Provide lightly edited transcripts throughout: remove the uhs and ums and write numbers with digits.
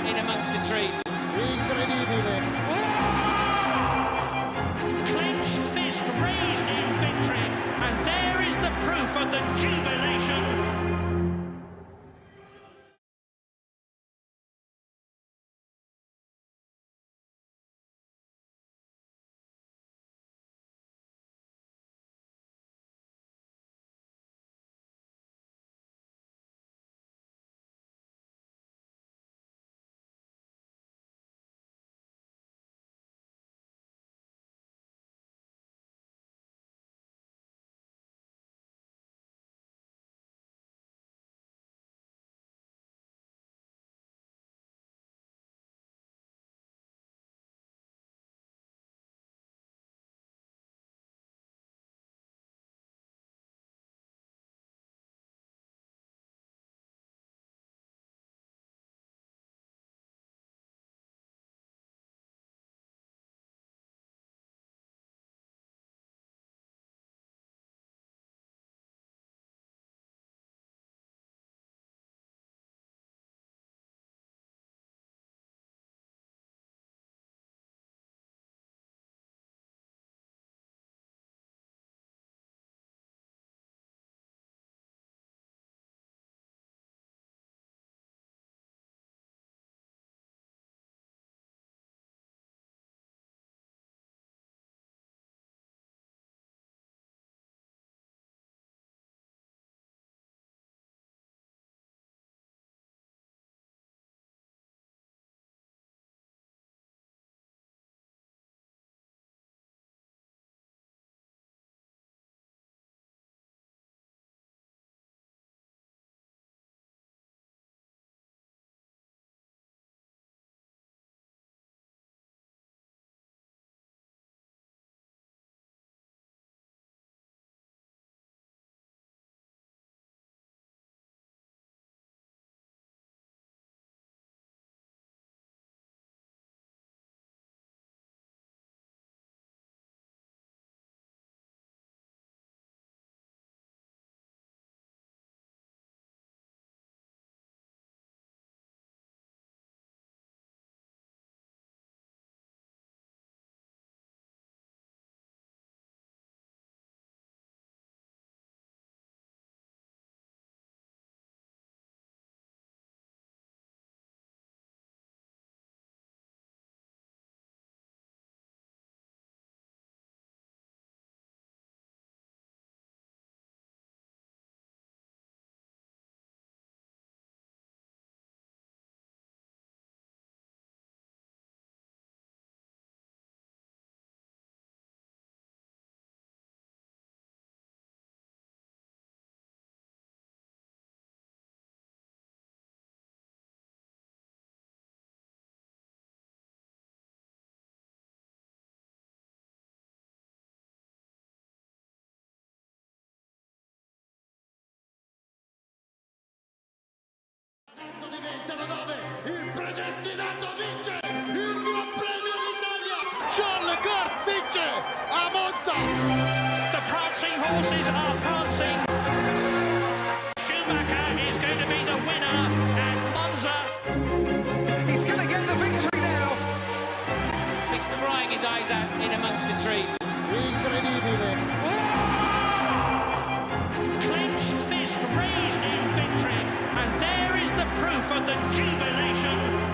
in amongst the trees. Incredibile. Clenched fist raised in victory, and there is the proof of the jubilation. Adesso diventano 9, il predestinato vince il Gran Premio d'Italia, Charles Leclerc vince a Monza. The prancing horses are prancing. Schumacher is going to be the winner at Monza. He's going to get the victory now. He's crying his eyes out in amongst the trees. Incredibile. Clenched fist raised in victory, and there is the proof of the jubilation.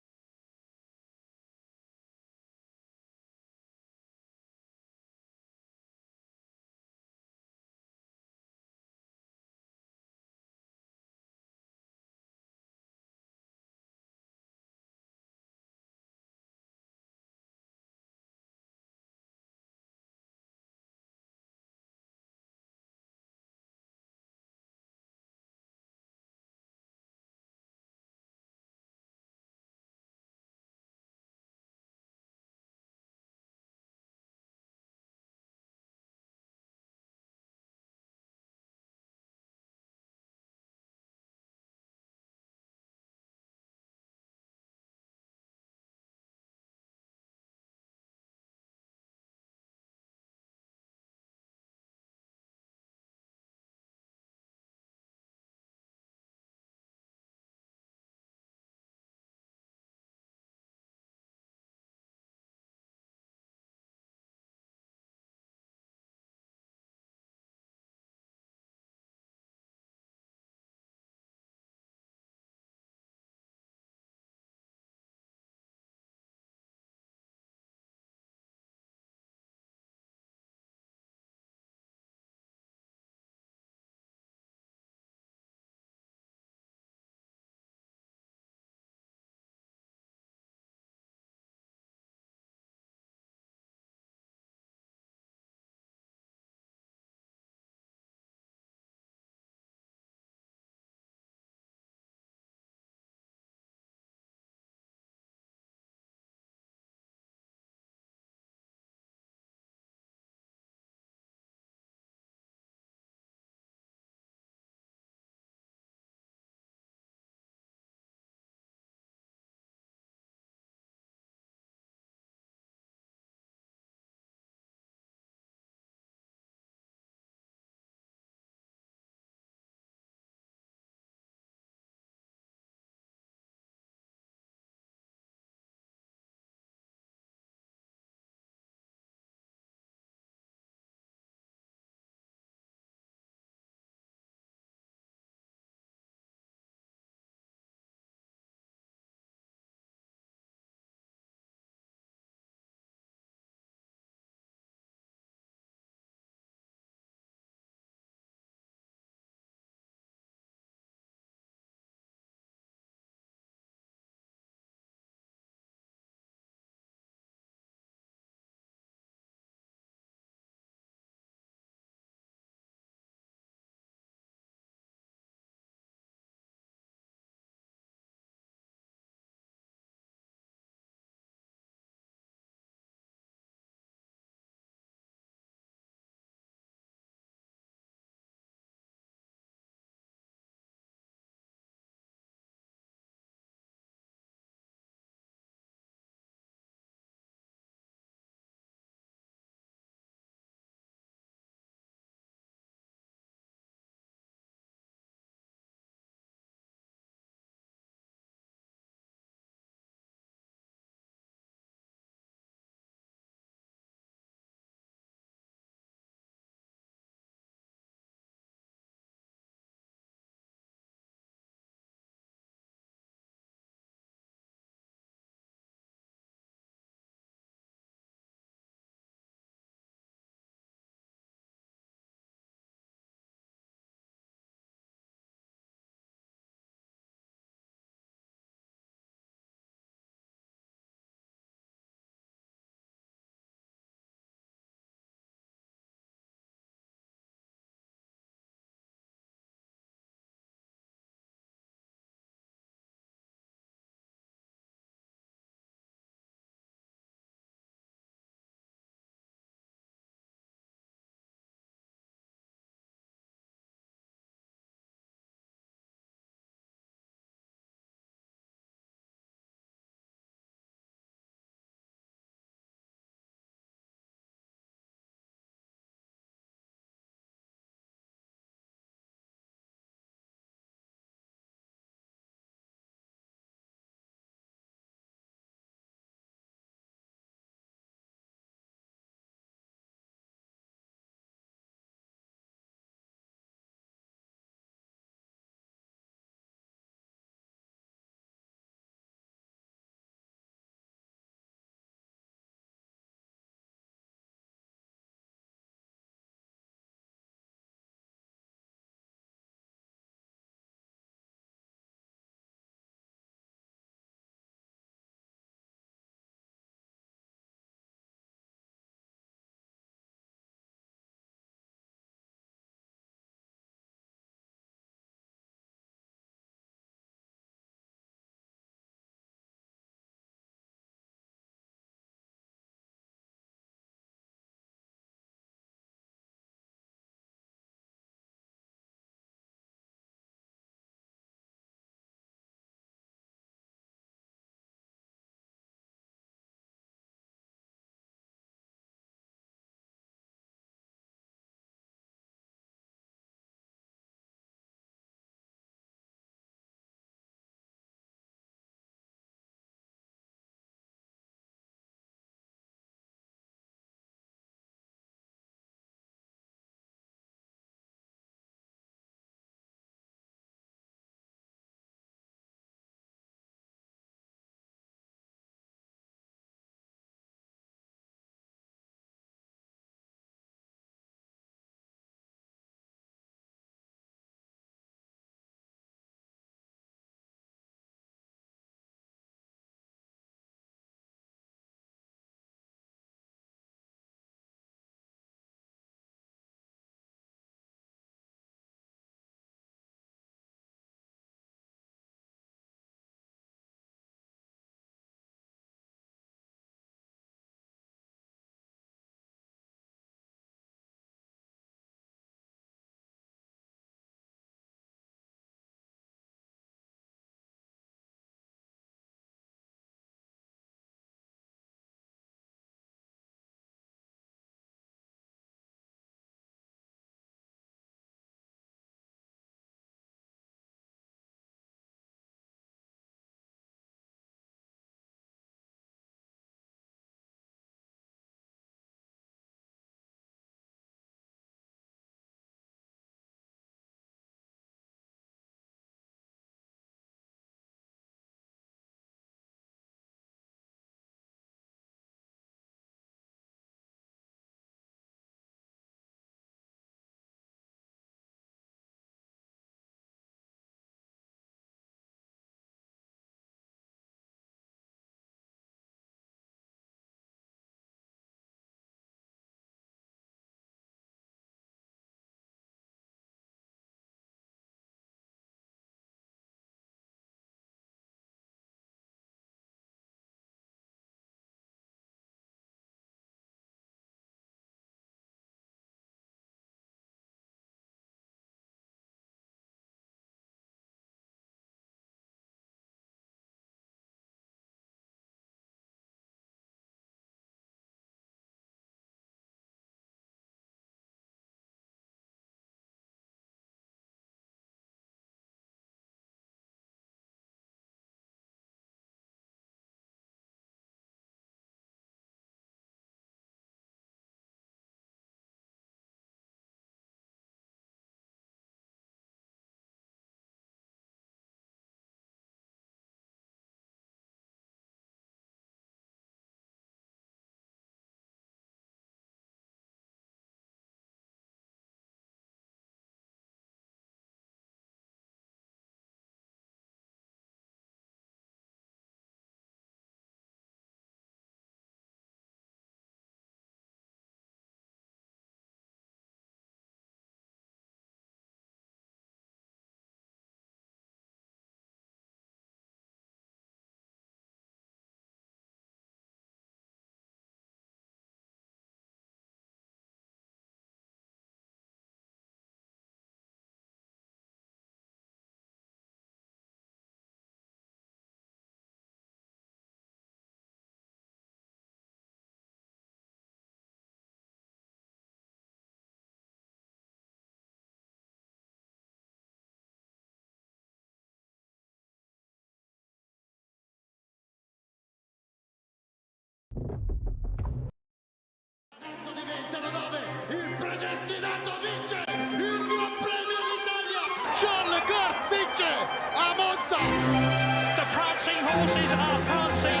horses are prancing.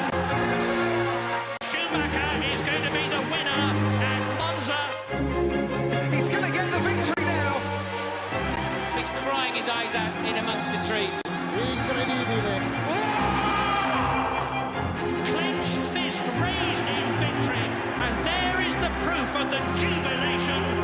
Schumacher is going to be the winner, and Monza. He's going to get the victory now. He's crying his eyes out in amongst the trees. Incredibile. Clenched fist raised in victory, and there is the proof of the jubilation.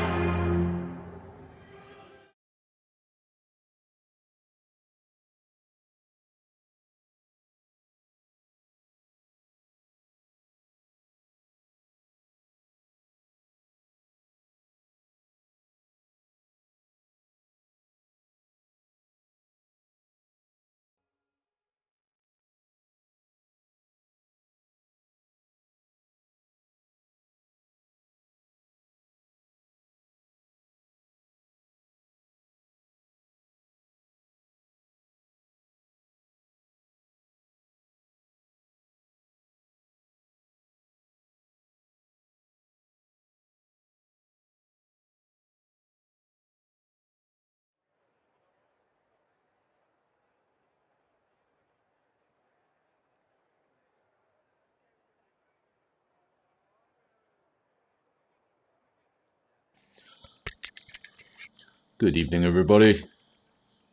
Good evening, everybody.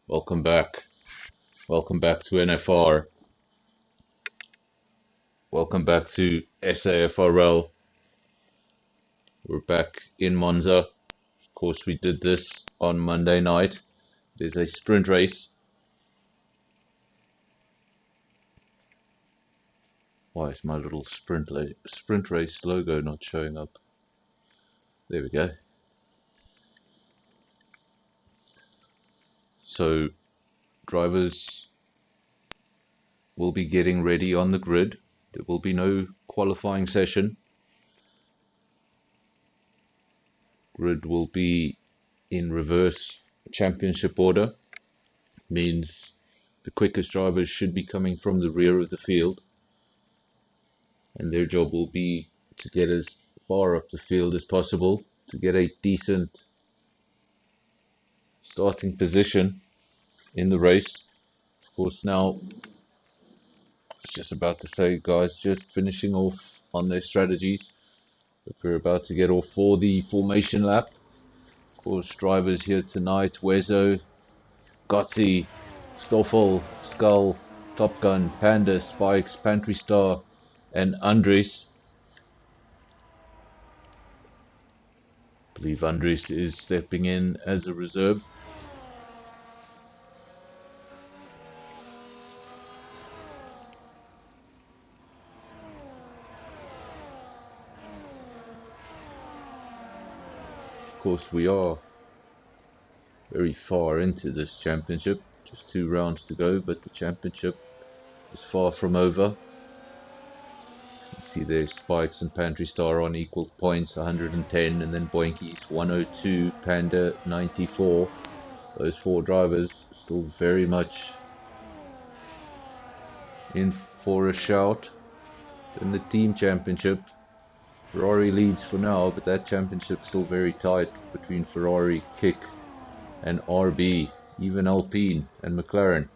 Welcome back. Welcome back to NFR. Welcome back to SAFRL. We're back in Monza. Of course, we did this on Monday night. There's a sprint race. Why is my little sprint race logo not showing up? There we go. So, drivers will be getting ready on the grid. There will be no qualifying session. Grid will be in reverse championship order. Means the quickest drivers should be coming from the rear of the field, and their job will be to get as far up the field as possible to get a decent starting position in the race. Of course, now I was just about to say, guys, just finishing off on their strategies, but we're about to get off for the formation lap. Of course, drivers here tonight: Wezo, Gotti, Stoffel, Skull, Top Gun, Panda, Spikes, Pantry Star, and Andres. I believe Andres is stepping in as a reserve. Of course, we are very far into this championship. Just 2 rounds to go, but the championship is far from over. You see there's Spikes and Pantry Star on equal points, 110, and then Boinky's 102, Panda 94. Those 4 drivers still very much in for a shout. In the team championship, Ferrari leads for now, but that championship's still very tight between Ferrari, Kick, and RB, even Alpine and McLaren.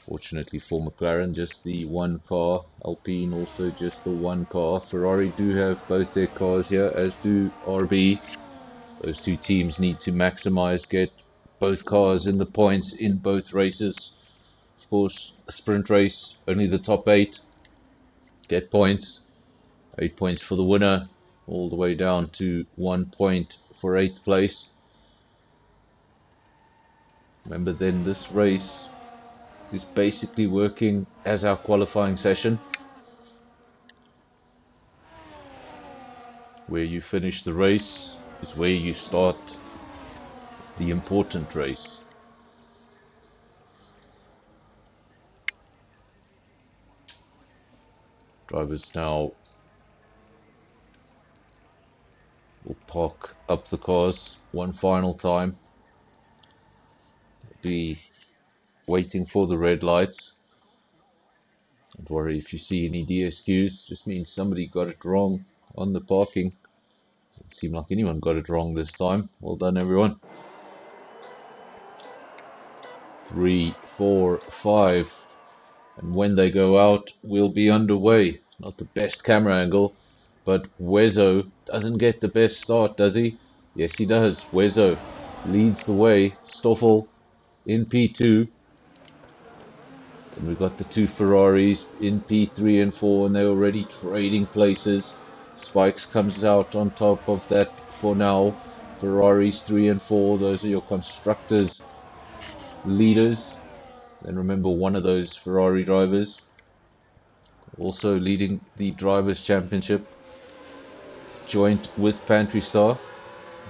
Fortunately for McLaren, just the 1 car. Alpine also just the 1 car. Ferrari do have both their cars here, as do RB. Those 2 teams need to maximize, get both cars in the points in both races. Of course, a sprint race, only the top 8 get points. 8 points for the winner, all the way down to 1 point for 8th place. Remember then, this race is basically working as our qualifying session, where you finish the race is where you start the important race. Drivers now will park up the cars one final time, be waiting for the red lights. Don't worry if you see any DSQs, just means somebody got it wrong on the parking. Doesn't seem like anyone got it wrong this time. Well done, everyone. 3, 4, 5. And when they go out, we'll be underway. Not the best camera angle, but Wezo doesn't get the best start, does he? Yes, he does. Wezo leads the way. Stoffel in P2. And we've got the two Ferraris in P3 and 4, and they're already trading places. Spikes comes out on top of that for now. Ferraris 3 and 4, those are your constructors' leaders. Then remember, one of those Ferrari drivers also leading the Drivers' Championship, joint with Pantry Star,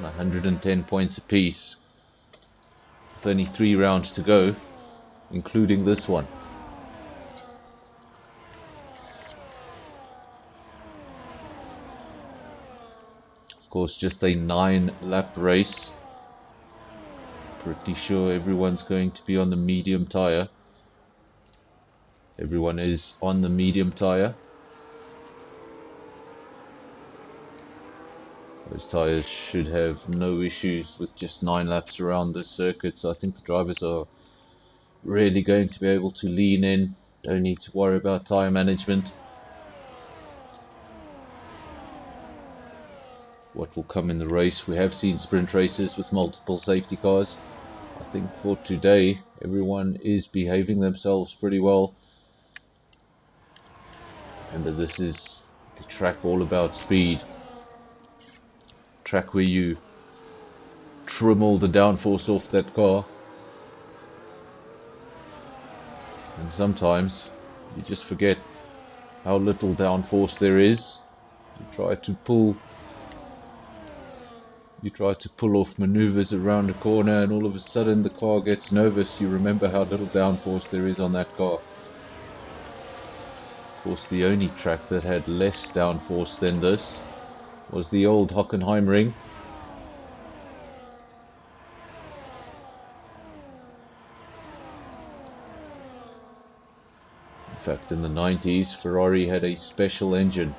110 points apiece. With only 3 rounds to go, including this one. Of course, just a 9-lap race. Pretty sure everyone's going to be on the medium tyre. Everyone is on the medium tyre. Those tyres should have no issues with just 9 laps around this circuit, so I think the drivers are really going to be able to lean in. Don't need to worry about tyre management. What will come in the race? We have seen sprint races with multiple safety cars. I think for today, everyone is behaving themselves pretty well. Remember, this is a track all about speed. Track where you trim all the downforce off that car. And sometimes you just forget how little downforce there is. You try to pull off maneuvers around a corner, and all of a sudden the car gets nervous. You remember how little downforce there is on that car. Of course, the only track that had less downforce than this was the old Hockenheimring. In fact, in the 90s, Ferrari had a special engine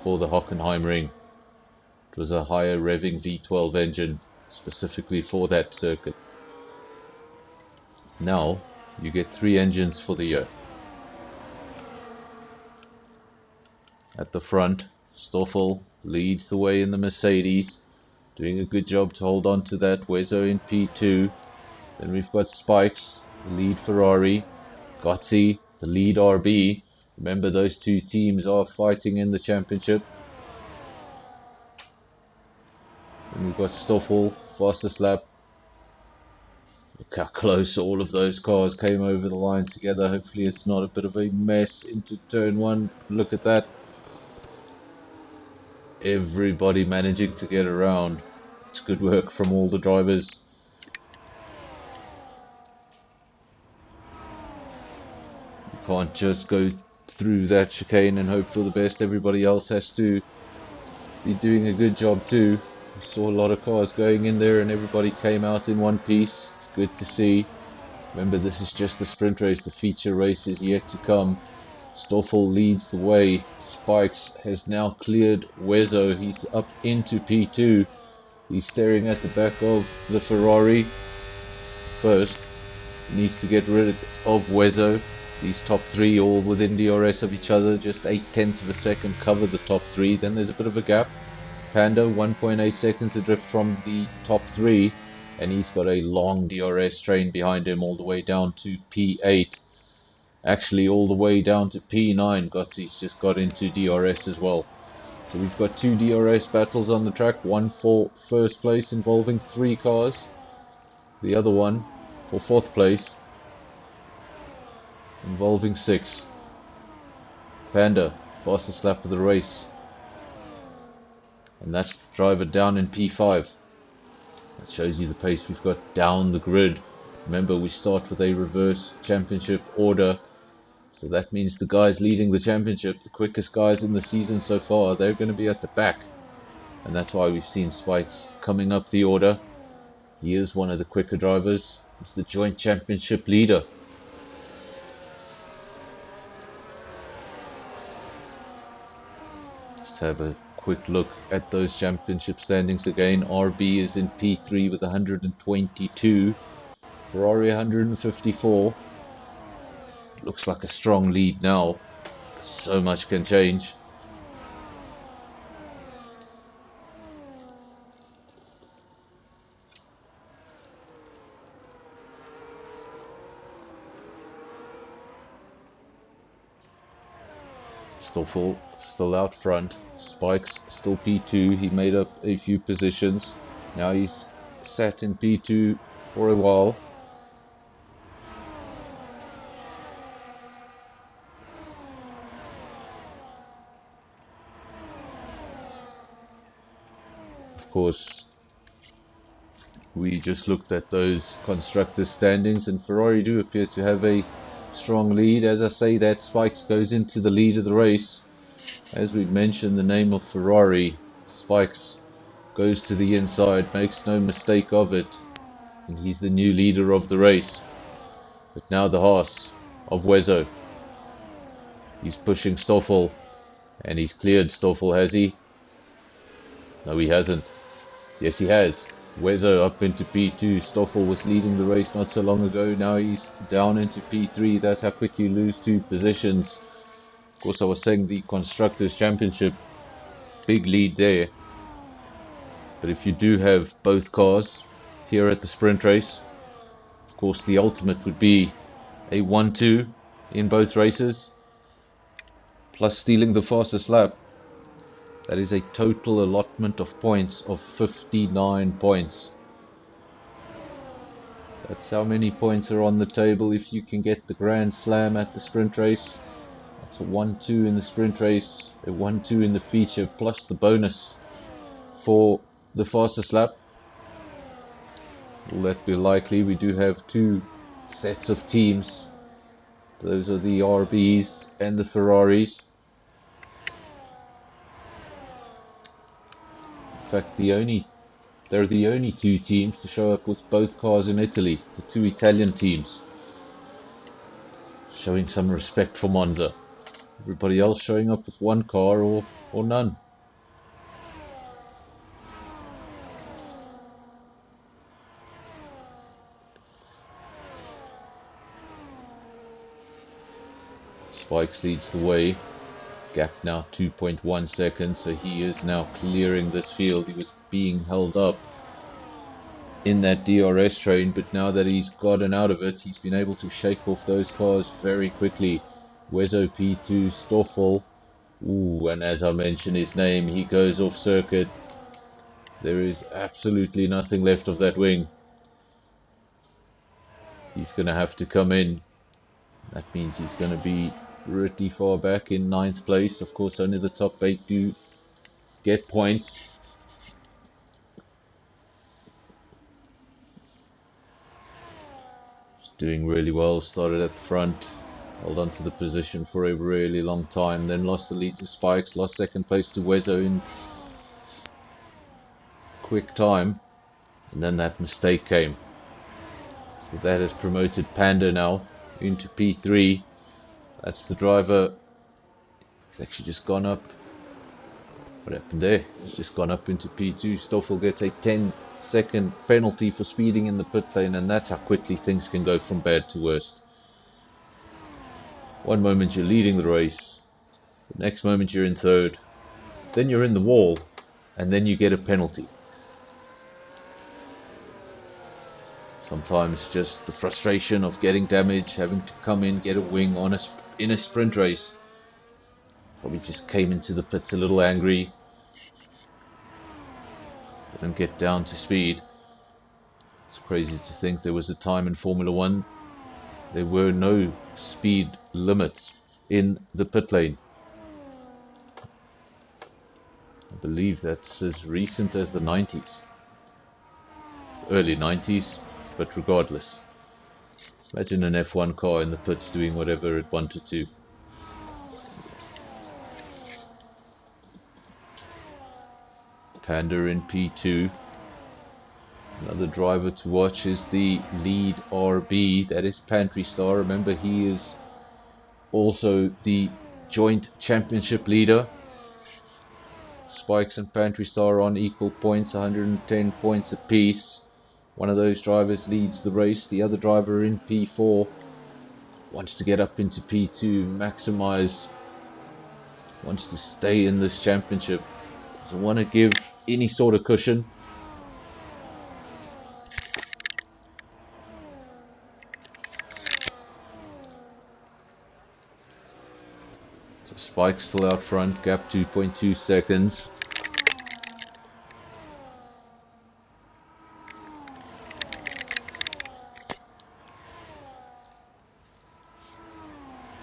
for the Hockenheimring. It was a higher revving V12 engine specifically for that circuit. Now you get 3 engines for the year. At the front, Stoffel leads the way in the Mercedes, doing a good job to hold on to that. Wezo in P2. Then we've got Spikes, the lead Ferrari, Gozzi, the lead RB. Remember, those two teams are fighting in the championship. And we've got Stoffel, fastest lap. Look how close all of those cars came over the line together. Hopefully it's not a bit of a mess into turn 1. Look at that. Everybody managing to get around. It's good work from all the drivers. You can't just go through that chicane and hope for the best. Everybody else has to be doing a good job too. We saw a lot of cars going in there and everybody came out in one piece. It's good to see. Remember, this is just the sprint race. The feature race is yet to come. Stoffel leads the way. Spikes has now cleared Wezo. He's up into P2. He's staring at the back of the Ferrari. First, he needs to get rid of Wezo. These top 3 all within DRS of each other. Just 0.8 of a second cover the top 3. Then there's a bit of a gap. Panda 1.8 seconds adrift from the top 3, and he's got a long DRS train behind him all the way down to P8. Actually, all the way down to P9. Gozzi's just got into DRS as well. So we've got 2 DRS battles on the track. One for first place involving 3 cars. The other one for 4th place involving 6. Panda, fastest lap of the race. And that's the driver down in P5. That shows you the pace we've got down the grid. Remember, we start with a reverse championship order. So that means the guys leading the championship, the quickest guys in the season so far, they're going to be at the back. And that's why we've seen Spikes coming up the order. He is one of the quicker drivers. He's the joint championship leader. Just have a quick look at those championship standings again. RB is in P3 with 122. Ferrari 154. Looks like a strong lead now. So much can change. Stoffel still out front. Spikes still P2. He made up a few positions. Now he's sat in P2 for a while. Of course, we just looked at those constructors' standings, and Ferrari do appear to have a strong lead. As I say, that Spikes goes into the lead of the race. As we've mentioned, the name of Ferrari, Spikes goes to the inside, makes no mistake of it, and he's the new leader of the race. But now the Haas of Wezo. He's pushing Stoffel, and he's cleared Stoffel, has he? No, he hasn't. Yes, he has. Wezo up into P2. Stoffel was leading the race not so long ago. Now he's down into P3. That's how quick you lose 2 positions. Of course, I was saying the Constructors' Championship, big lead there. But if you do have both cars here at the sprint race, of course the ultimate would be a 1-2 in both races, plus stealing the fastest lap. That is a total allotment of points of 59 points. That's how many points are on the table if you can get the Grand Slam at the sprint race. That's a 1-2 in the sprint race, a 1-2 in the feature, plus the bonus for the fastest lap. Will that be likely? We do have 2 sets of teams. Those are the RBs and the Ferraris. In fact, they're the only 2 teams to show up with both cars in Italy, the 2 Italian teams. Showing some respect for Monza. Everybody else showing up with 1 car or none. Spikes leads the way. Gap now 2.1 seconds, so he is now clearing this field. He was being held up in that DRS train, but now that he's gotten out of it, he's been able to shake off those cars very quickly. Wezo P2, Stoffel. Ooh, and as I mentioned his name, he goes off circuit. There is absolutely nothing left of that wing. He's going to have to come in. That means he's going to be pretty far back in 9th place. Of course, only the top 8 do get points. He's doing really well. Started at the front, held on to the position for a really long time, then lost the lead to Spikes, lost 2nd place to Wezo in quick time, and then that mistake came. So that has promoted Panda now into P3. That's the driver. He's actually just gone up. What happened there? He's just gone up into P2. Stoffel gets a 10-second penalty for speeding in the pit lane, and that's how quickly things can go from bad to worse. One moment you're leading the race, the next moment you're in 3rd, then you're in the wall, and then you get a penalty. Sometimes just the frustration of getting damage, having to come in, get a wing on in a sprint race. Probably just came into the pits a little angry. Didn't get down to speed. It's crazy to think there was a time in Formula 1 there were no speed limits in the pit lane. I believe that's as recent as the 90s. Early 90s, but regardless. Imagine an F1 car in the pits doing whatever it wanted to. Panda in P2. Another driver to watch is the lead RB, that is Pantry Star. Remember, he is also the joint championship leader. Spikes and Pantry Star on equal points, 110 points apiece. One of those drivers leads the race. The other driver in P4 wants to get up into P2, maximize, wants to stay in this championship. Doesn't want to give any sort of cushion. So Spike's still out front, gap 2.2 seconds.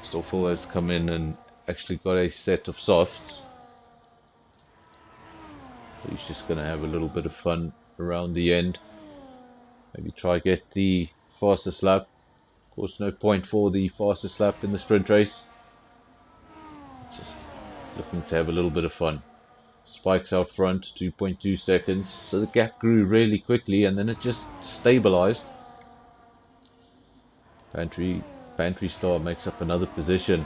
Stoffel has come in and actually got a set of softs. So he's just going to have a little bit of fun around the end. Maybe try get the fastest lap. Of course, no point for the fastest lap in the sprint race. Just looking to have a little bit of fun. Spikes out front, 2.2 seconds. So the gap grew really quickly and then it just stabilized. Pantry Star makes up another position.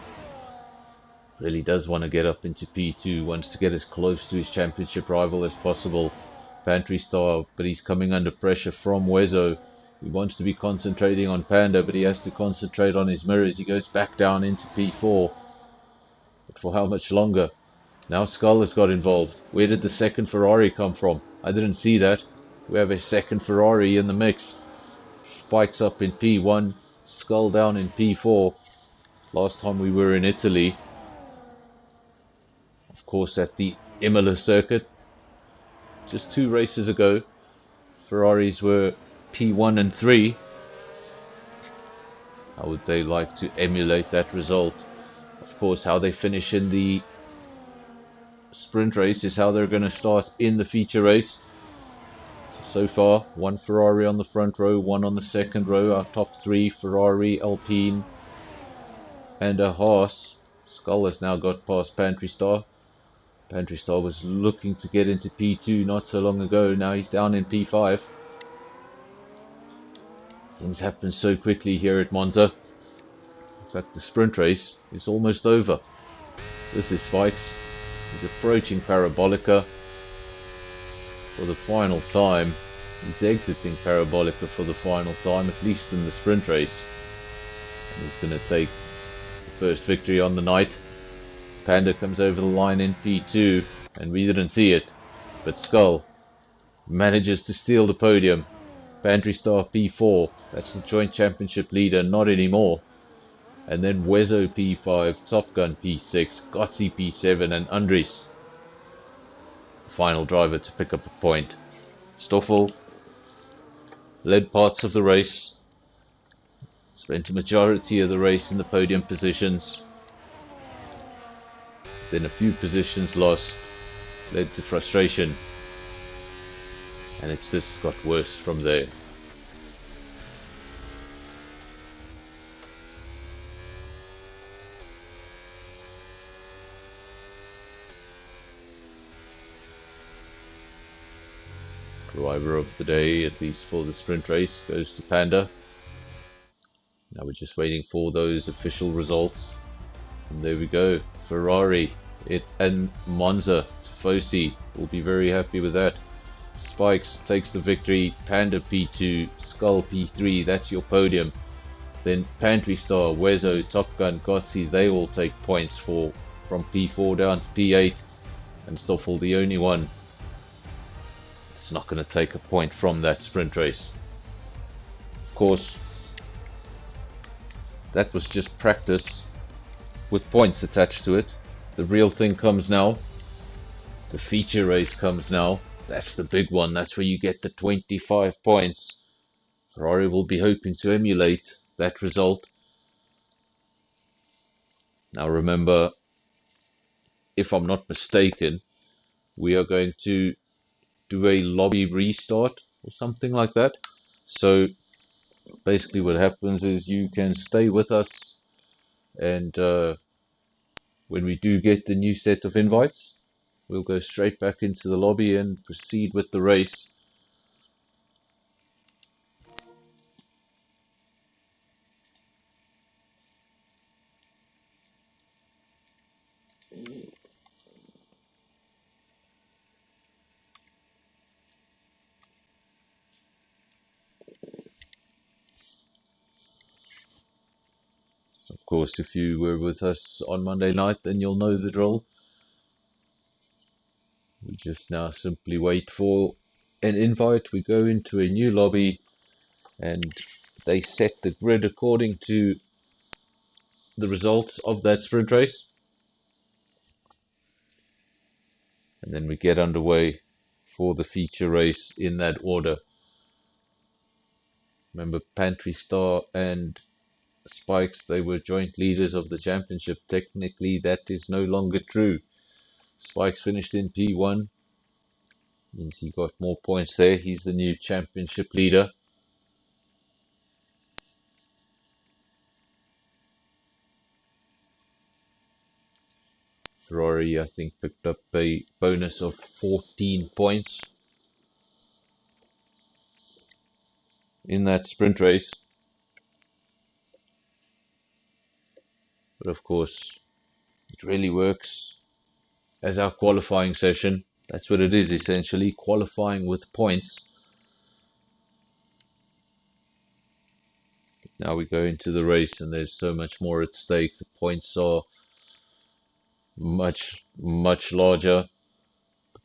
Really does want to get up into P2, wants to get as close to his championship rival as possible. Pantry Star, but he's coming under pressure from Wezo. He wants to be concentrating on Panda, but he has to concentrate on his mirrors. He goes back down into P4. But for how much longer? Now Skull has got involved. Where did the second Ferrari come from? I didn't see that. We have a second Ferrari in the mix. Spikes up in P1, Skull down in P4. Last time we were in Italy, of course at the Imola circuit, just 2 races ago, Ferraris were P1 and 3. How would they like to emulate that result? Of course, how they finish in the sprint race is how they're going to start in the feature race. So far, 1 Ferrari on the front row, 1 on the second row. Our top 3, Ferrari, Alpine, and a Haas. Skull has now got past Pantry Star. Pantry Star was looking to get into P2 not so long ago. Now he's down in P5. Things happen so quickly here at Monza. In fact, the sprint race is almost over. This is Spikes. He's approaching Parabolica for the final time. He's exiting Parabolica for the final time, at least in the sprint race. And he's going to take the first victory on the night. Panda comes over the line in P2, and we didn't see it. But Skull manages to steal the podium. Pantry Star P4, that's the joint championship leader, not anymore. And then Wezo P5, Top Gun P6, Gotzi P7, and Andries, the final driver to pick up a point. Stoffel led parts of the race, spent a majority of the race in the podium positions. Then a few positions lost led to frustration, and it's just got worse from there. Driver of the day, at least for the sprint race, goes to Panda. Now we're just waiting for those official results. And there we go. Ferrari and Monza. Tifosi will be very happy with that. Spikes takes the victory. Panda P2, Skull P3. That's your podium. Then Pantry Star, Wezo, Top Gun, Gotzi, they all take points from P4 down to P8. And Stoffel the only one that's not going to take a point from that sprint race. Of course, that was just practice with points attached to it. The real thing comes now. The feature race comes now. That's the big one. That's where you get the 25 points. Ferrari will be hoping to emulate that result. Now remember, if I'm not mistaken, we are going to do a lobby restart or something like that. So basically what happens is you can stay with us, and when we do get the new set of invites, we'll go straight back into the lobby and proceed with the race. Of course, if you were with us on Monday night, then you'll know the drill. We just now simply wait for an invite. We go into a new lobby and they set the grid according to the results of that sprint race. And then we get underway for the feature race in that order. Remember, Pantry Star and Spikes, they were joint leaders of the championship. Technically, that is no longer true. Spikes finished in P1, means he got more points there. He's the new championship leader. Ferrari, I think, picked up a bonus of 14 points in that sprint race. But of course, it really works as our qualifying session. That's what it is, essentially, qualifying with points. Now we go into the race and there's so much more at stake. The points are much larger.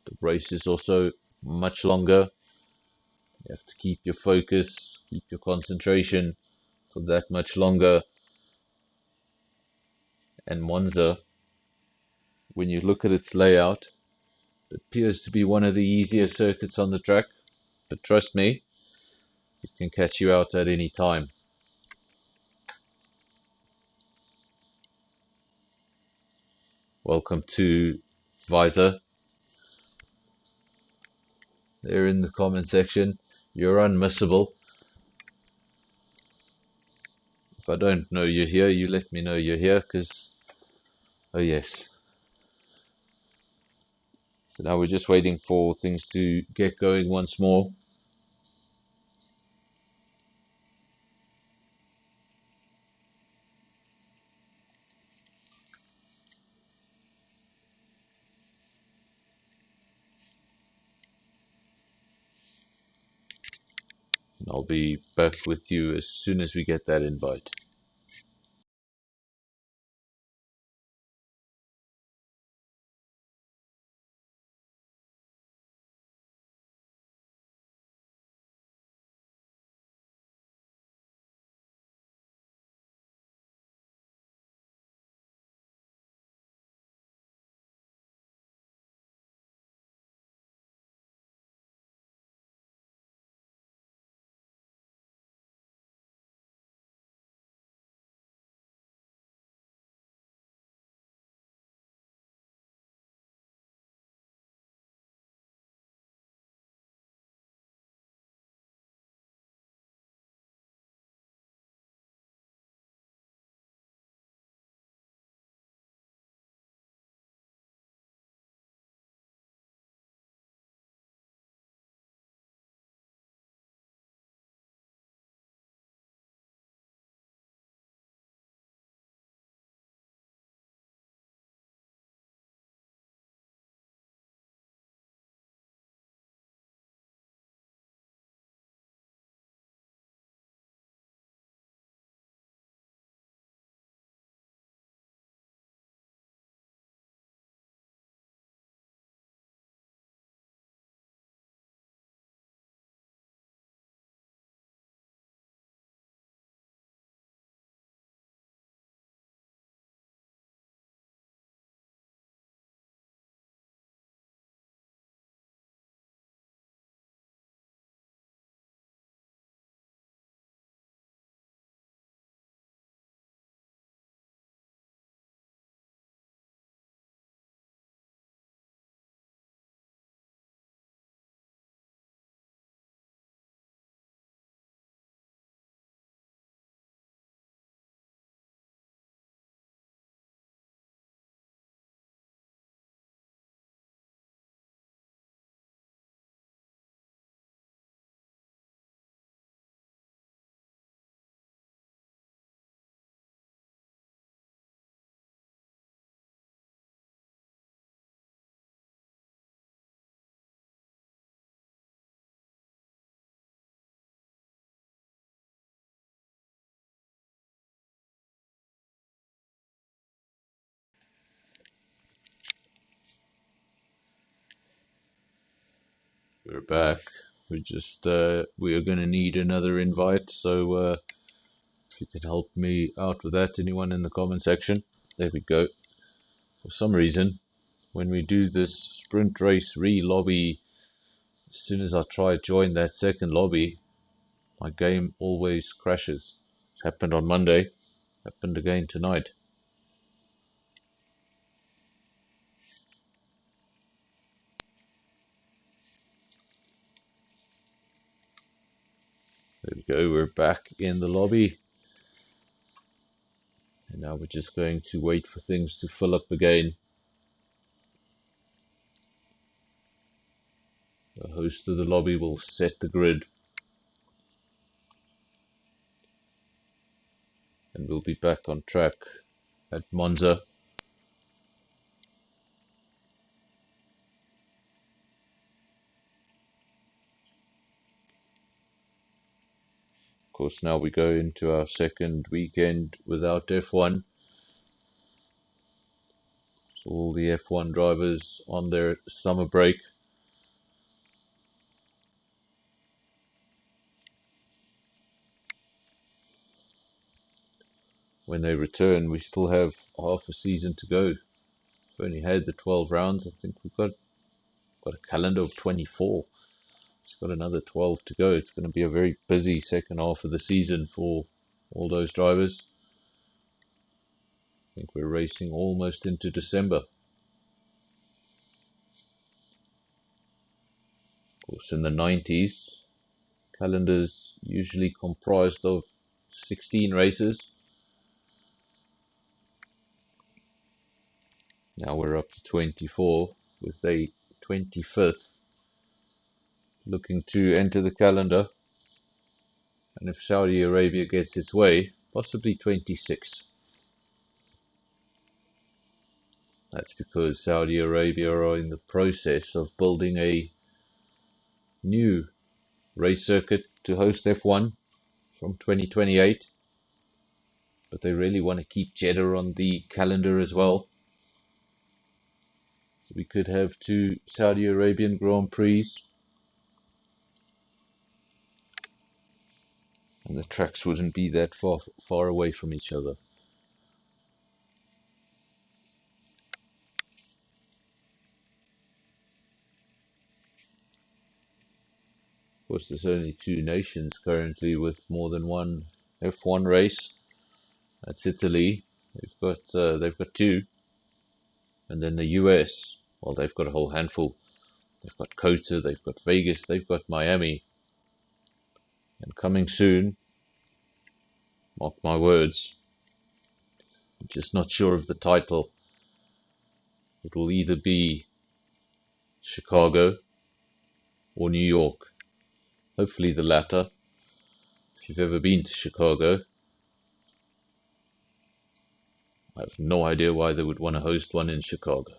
The race is also much longer. You have to keep your focus, keep your concentration for that much longer. And Monza, when you look at its layout, it appears to be one of the easier circuits on the track. But trust me, it can catch you out at any time. Welcome to Visor. There in the comment section. You're unmissable. If I don't know you're here, you let me know you're here, because, oh yes. So now we're just waiting for things to get going once more. And I'll be back with you as soon as we get that invite. We're back. We are going to need another invite, so if you could help me out with that, anyone in the comment section. There we go. For some reason, when we do this sprint race re-lobby, as soon as I try to join that second lobby, my game always crashes. It happened on Monday, happened again tonight. There we go, we're back in the lobby. And now we're just going to wait for things to fill up again. The host of the lobby will set the grid. And we'll be back on track at Monza. Of course, now we go into our second weekend without F1. So all the F1 drivers on their summer break. When they return, we still have half a season to go. We've only had the 12 rounds. I think we've got a calendar of 24. It's got another 12 to go. It's going to be a very busy second half of the season for all those drivers. I think we're racing almost into December. Of course, in the 90s, calendars usually comprised of 16 races. Now we're up to 24 with a 25th looking to enter the calendar. And if Saudi Arabia gets its way, possibly 26. That's because Saudi Arabia are in the process of building a new race circuit to host F1 from 2028. But they really want to keep Jeddah on the calendar as well. So we could have 2 Saudi Arabian Grand Prix. And the tracks wouldn't be that far away from each other. Of course, there's only 2 nations currently with more than one F1 race. That's Italy. They've got 2, and then the US. Well, they've got a whole handful. They've got COTA, they've got Vegas, they've got Miami, and coming soon. Mark my words. I'm just not sure of the title. It will either be Chicago or New York. Hopefully the latter. If you've ever been to Chicago, I have no idea why they would want to host one in Chicago.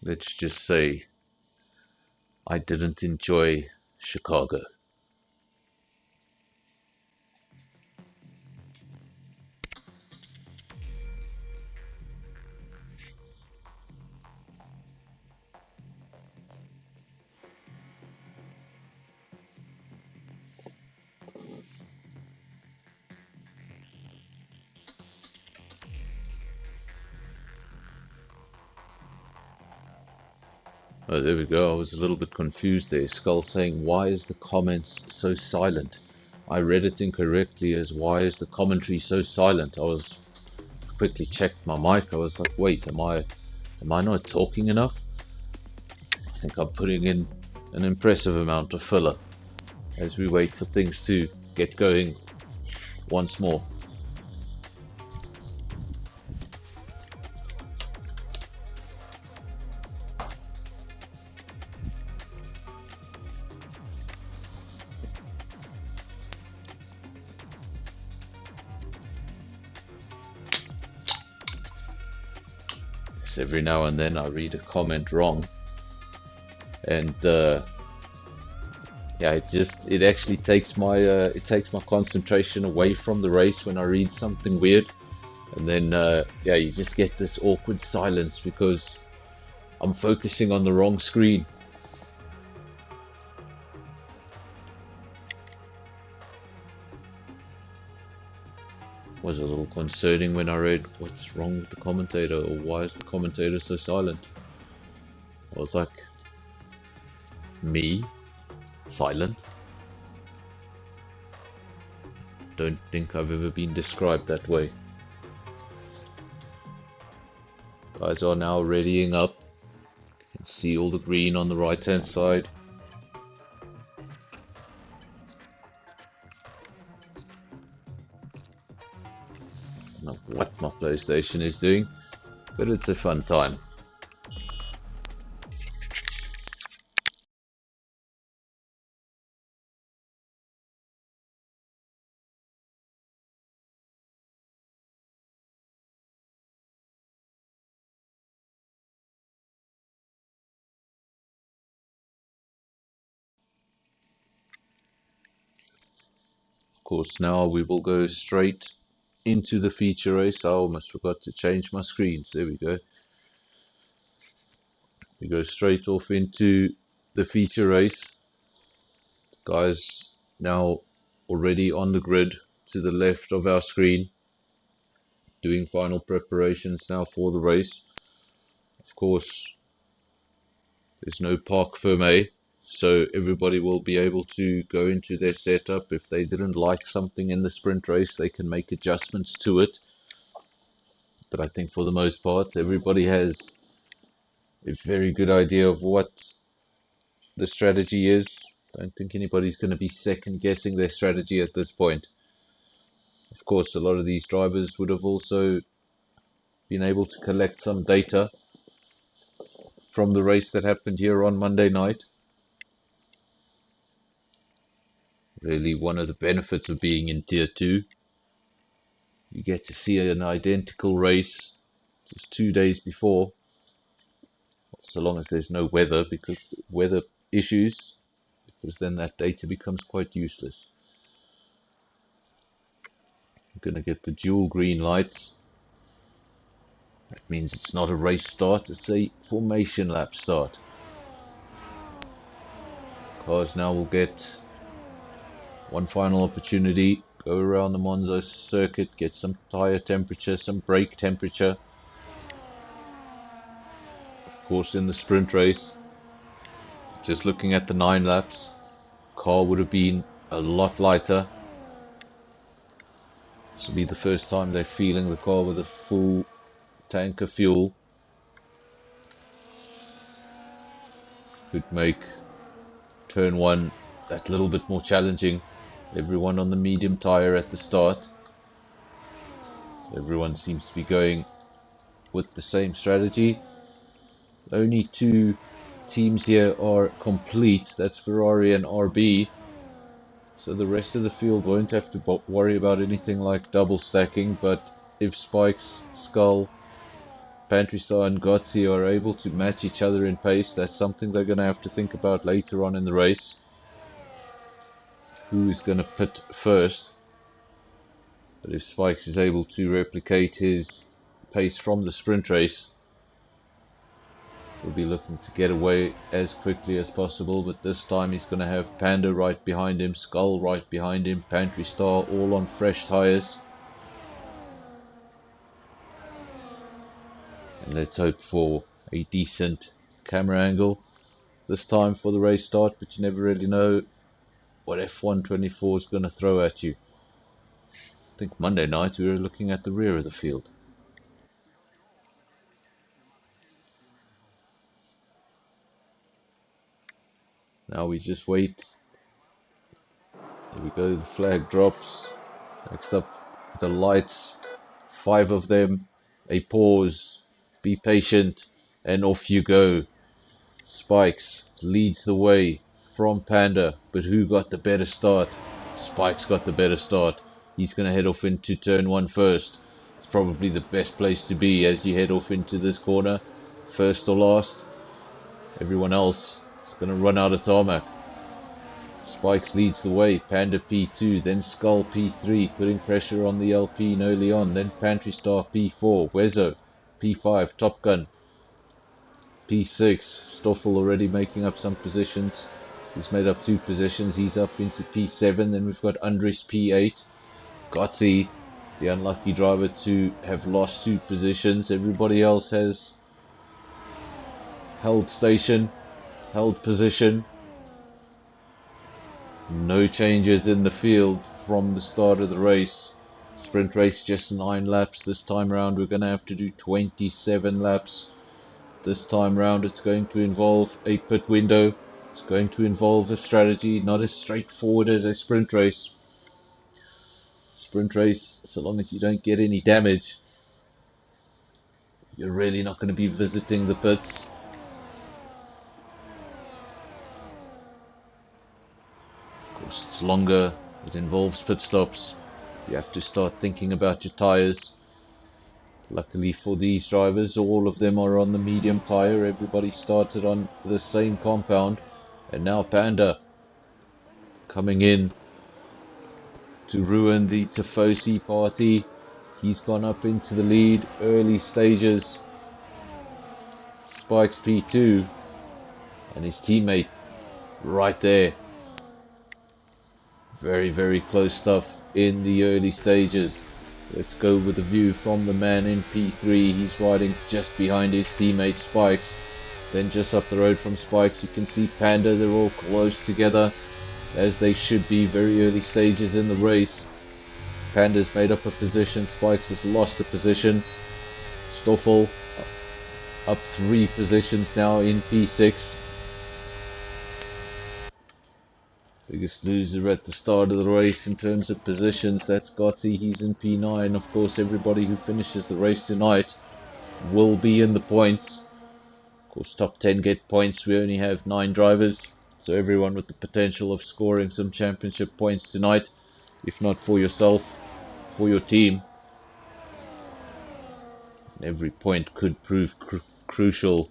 Let's just say I didn't enjoy Chicago. Oh, there we go. I was a little bit confused there. Skull saying, why is the comments so silent? I read it incorrectly as, why is the commentary so silent? I quickly checked my mic. I was like, wait, am I not talking enough? I think I'm putting in an impressive amount of filler as we wait for things to get going once more. Because every now and then I read a comment wrong, and yeah, it actually takes my concentration away from the race when I read something weird, and then yeah, you just get this awkward silence because I'm focusing on the wrong screen. Was a little concerning when I read what's wrong with the commentator, or why is the commentator so silent. I was like, me? Silent? Don't think I've ever been described that way. Guys are now readying up. You can see all the green on the right hand side. I don't know what my PlayStation is doing, but it's a fun time. Of course, now we will go straight into the feature race. I almost forgot to change my screens. There we go. We go straight off into the feature race. Guys now already on the grid to the left of our screen, doing final preparations now for the race. Of course, there's no parc fermé, so everybody will be able to go into their setup. If they didn't like something in the sprint race, they can make adjustments to it. But I think for the most part, everybody has a very good idea of what the strategy is. I don't think anybody's going to be second guessing their strategy at this point. Of course, a lot of these drivers would have also been able to collect some data from the race that happened here on Monday night. Really, one of the benefits of being in Tier 2, you get to see an identical race just 2 days before, so long as there's no weather issues, because then that data becomes quite useless. I'm going to get the dual green lights. That means it's not a race start, it's a formation lap start. Cars now will get one final opportunity, go around the Monza circuit, get some tyre temperature, some brake temperature. Of course, in the sprint race, just looking at the 9 laps, car would have been a lot lighter. This will be the first time they're feeling the car with a full tank of fuel. Could make turn 1 that little bit more challenging. Everyone on the medium tyre at the start. So everyone seems to be going with the same strategy. Only 2 teams here are complete. That's Ferrari and RB. So the rest of the field won't have to worry about anything like double stacking. But if Spikes, Skull, Pantry Star and Gotzi are able to match each other in pace, that's something they're going to have to think about later on in the race. Who is going to pit first? But if Spikes is able to replicate his pace from the sprint race, he'll be looking to get away as quickly as possible. But this time he's going to have Panda right behind him, Skull right behind him, Pantry Star all on fresh tyres. And let's hope for a decent camera angle this time for the race start, but you never really know what F124 is going to throw at you. I think Monday night we were looking at the rear of the field. Now we just wait. There we go, the flag drops. Next up, the lights. 5 of them. A pause. Be patient. And off you go. Spikes leads the way from Panda. But who got the better start? Spikes got the better start. He's going to head off into turn 1 first. It's probably the best place to be as you head off into this corner, first or last. Everyone else is going to run out of tarmac. Spikes leads the way, Panda P2, then Skull P3, putting pressure on the Alpine early on, then Pantry Star P4, Wezo P5, Top Gun P6, Stoffel already making up some positions. He's made up 2 positions, he's up into P7, then we've got Andres P8, Gotzi, the unlucky driver to have lost 2 positions. Everybody else has held station, held position. No changes in the field from the start of the race. Sprint race just 9 laps. This time round we're going to have to do 27 laps. This time round it's going to involve a pit window. It's going to involve a strategy, not as straightforward as a sprint race. Sprint race, so long as you don't get any damage, you're really not going to be visiting the pits. Of course, it's longer, it involves pit stops. You have to start thinking about your tyres. Luckily for these drivers, all of them are on the medium tyre. Everybody started on the same compound. And now Panda coming in to ruin the Tifosi party. He's gone up into the lead, early stages. Spikes P2 and his teammate right there. Very, very close stuff in the early stages. Let's go with the view from the man in P3. He's riding just behind his teammate Spikes. Then just up the road from Spikes you can see Panda. They're all close together as they should be, very early stages in the race. Panda's made up a position, Spikes has lost a position. Stoffel up 3 positions now in P6. Biggest loser at the start of the race in terms of positions, that's Gotzi, he's in P9. Of course everybody who finishes the race tonight will be in the points. Of course top 10 get points, we only have 9 drivers, so everyone with the potential of scoring some championship points tonight, if not for yourself, for your team. Every point could prove crucial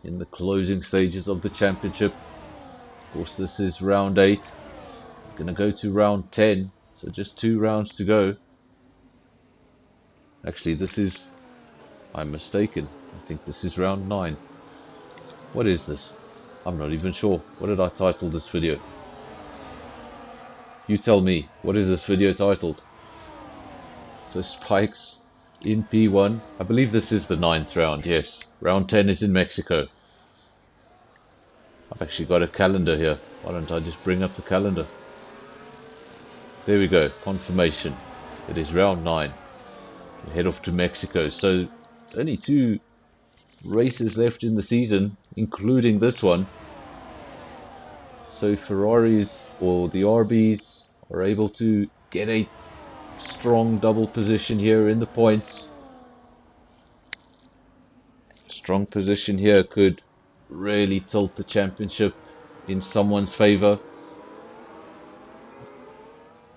in the closing stages of the championship. Of course this is round 8, we're going to go to round 10, so just 2 rounds to go. Actually I'm mistaken, I think this is round 9. What is this? I'm not even sure. What did I title this video? You tell me, what is this video titled? So Spikes in P1, I believe this is the 9th round, yes. Round 10 is in Mexico. I've actually got a calendar here. Why don't I just bring up the calendar? There we go, confirmation. It is round 9. We head off to Mexico. So only 2 races left in the season, including this one. So Ferraris or the RBs are able to get a strong double position here in the points. Strong position here could really tilt the championship in someone's favor.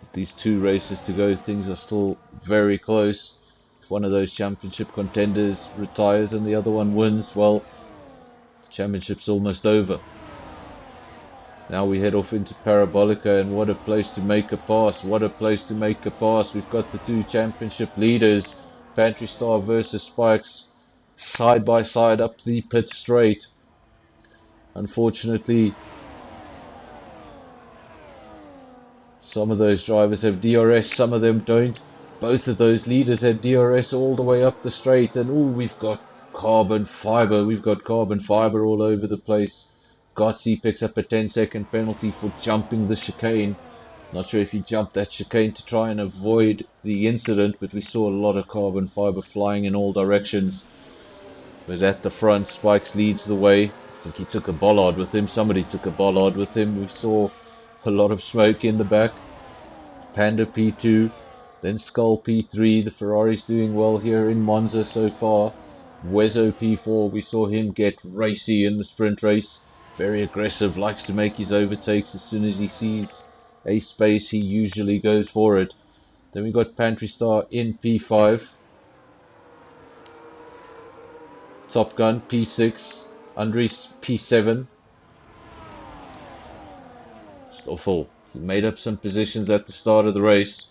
With these 2 races to go, things are still very close. If one of those championship contenders retires and the other one wins, well, the championship's almost over. Now we head off into Parabolica, and what a place to make a pass, what a place to make a pass. We've got the 2 championship leaders, Pantry Star versus Spikes, side by side up the pit straight. Unfortunately, some of those drivers have DRS, some of them don't. Both of those leaders had DRS all the way up the straight, and ooh, we've got carbon fiber. We've got carbon fiber all over the place. Gotzi picks up a 10-second penalty for jumping the chicane. Not sure if he jumped that chicane to try and avoid the incident, but we saw a lot of carbon fiber flying in all directions. But at the front, Spikes leads the way. I think he took a bollard with him. Somebody took a bollard with him. We saw a lot of smoke in the back. Panda P2, then Skull P3. The Ferrari's doing well here in Monza so far. Wezo P4, we saw him get racy in the sprint race. Very aggressive, likes to make his overtakes as soon as he sees a space. He usually goes for it. Then we got Pantry Star in P5. Top Gun P6. Andries P7. Stoffel, he made up some positions at the start of the race.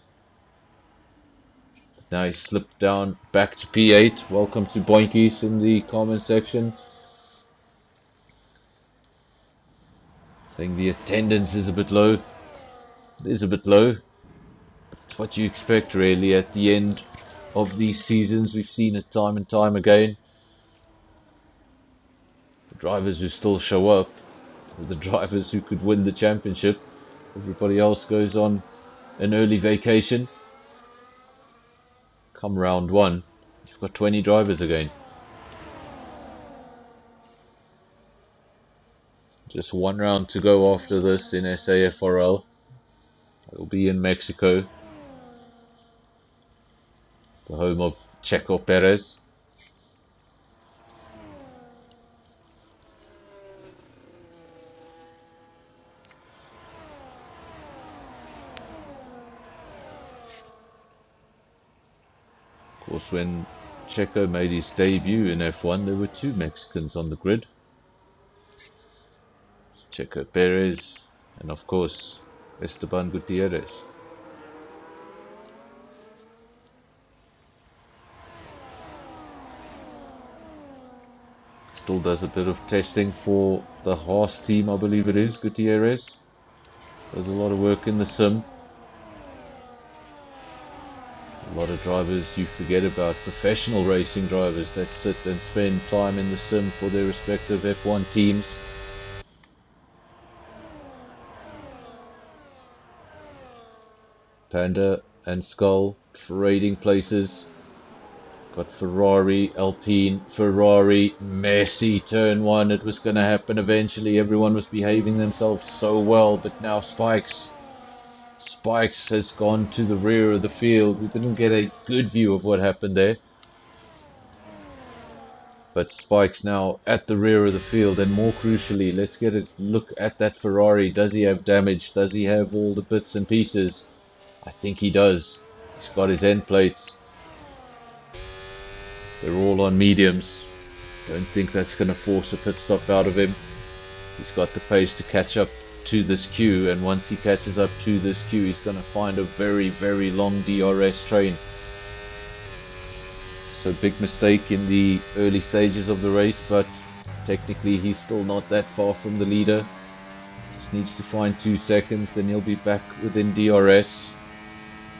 But now he slipped down back to P8. Welcome to Boinkies in the comment section. Saying the attendance is a bit low. It is a bit low. It's what you expect really at the end of these seasons. We've seen it time and time again. The drivers who still show up are the drivers who could win the championship. Everybody else goes on an early vacation. Come round one, you've got 20 drivers again. Just one round to go after this in SAFRL. It'll be in Mexico, the home of Checo Perez. Of course, when Checo made his debut in F1, there were two Mexicans on the grid. Checo Perez and of course Esteban Gutierrez. Still does a bit of testing for the Haas team, I believe it is, Gutierrez. Does a lot of work in the sim. A lot of drivers you forget about, professional racing drivers that sit and spend time in the sim for their respective F1 teams. Panda and Skull trading places. Got Ferrari, Alpine, Ferrari, Messi, turn one. It was going to happen eventually. Everyone was behaving themselves so well, but now Spikes has gone to the rear of the field. We didn't get a good view of what happened there. But Spikes now at the rear of the field, and more crucially, let's get a look at that Ferrari. Does he have damage? Does he have all the bits and pieces? I think he does. He's got his end plates. They're all on mediums. Don't think that's going to force a pit stop out of him. He's got the pace to catch up to this queue, and once he catches up to this queue, he's going to find a very, very long DRS train. So big mistake in the early stages of the race, but technically he's still not that far from the leader. Just needs to find 2 seconds, then he'll be back within DRS.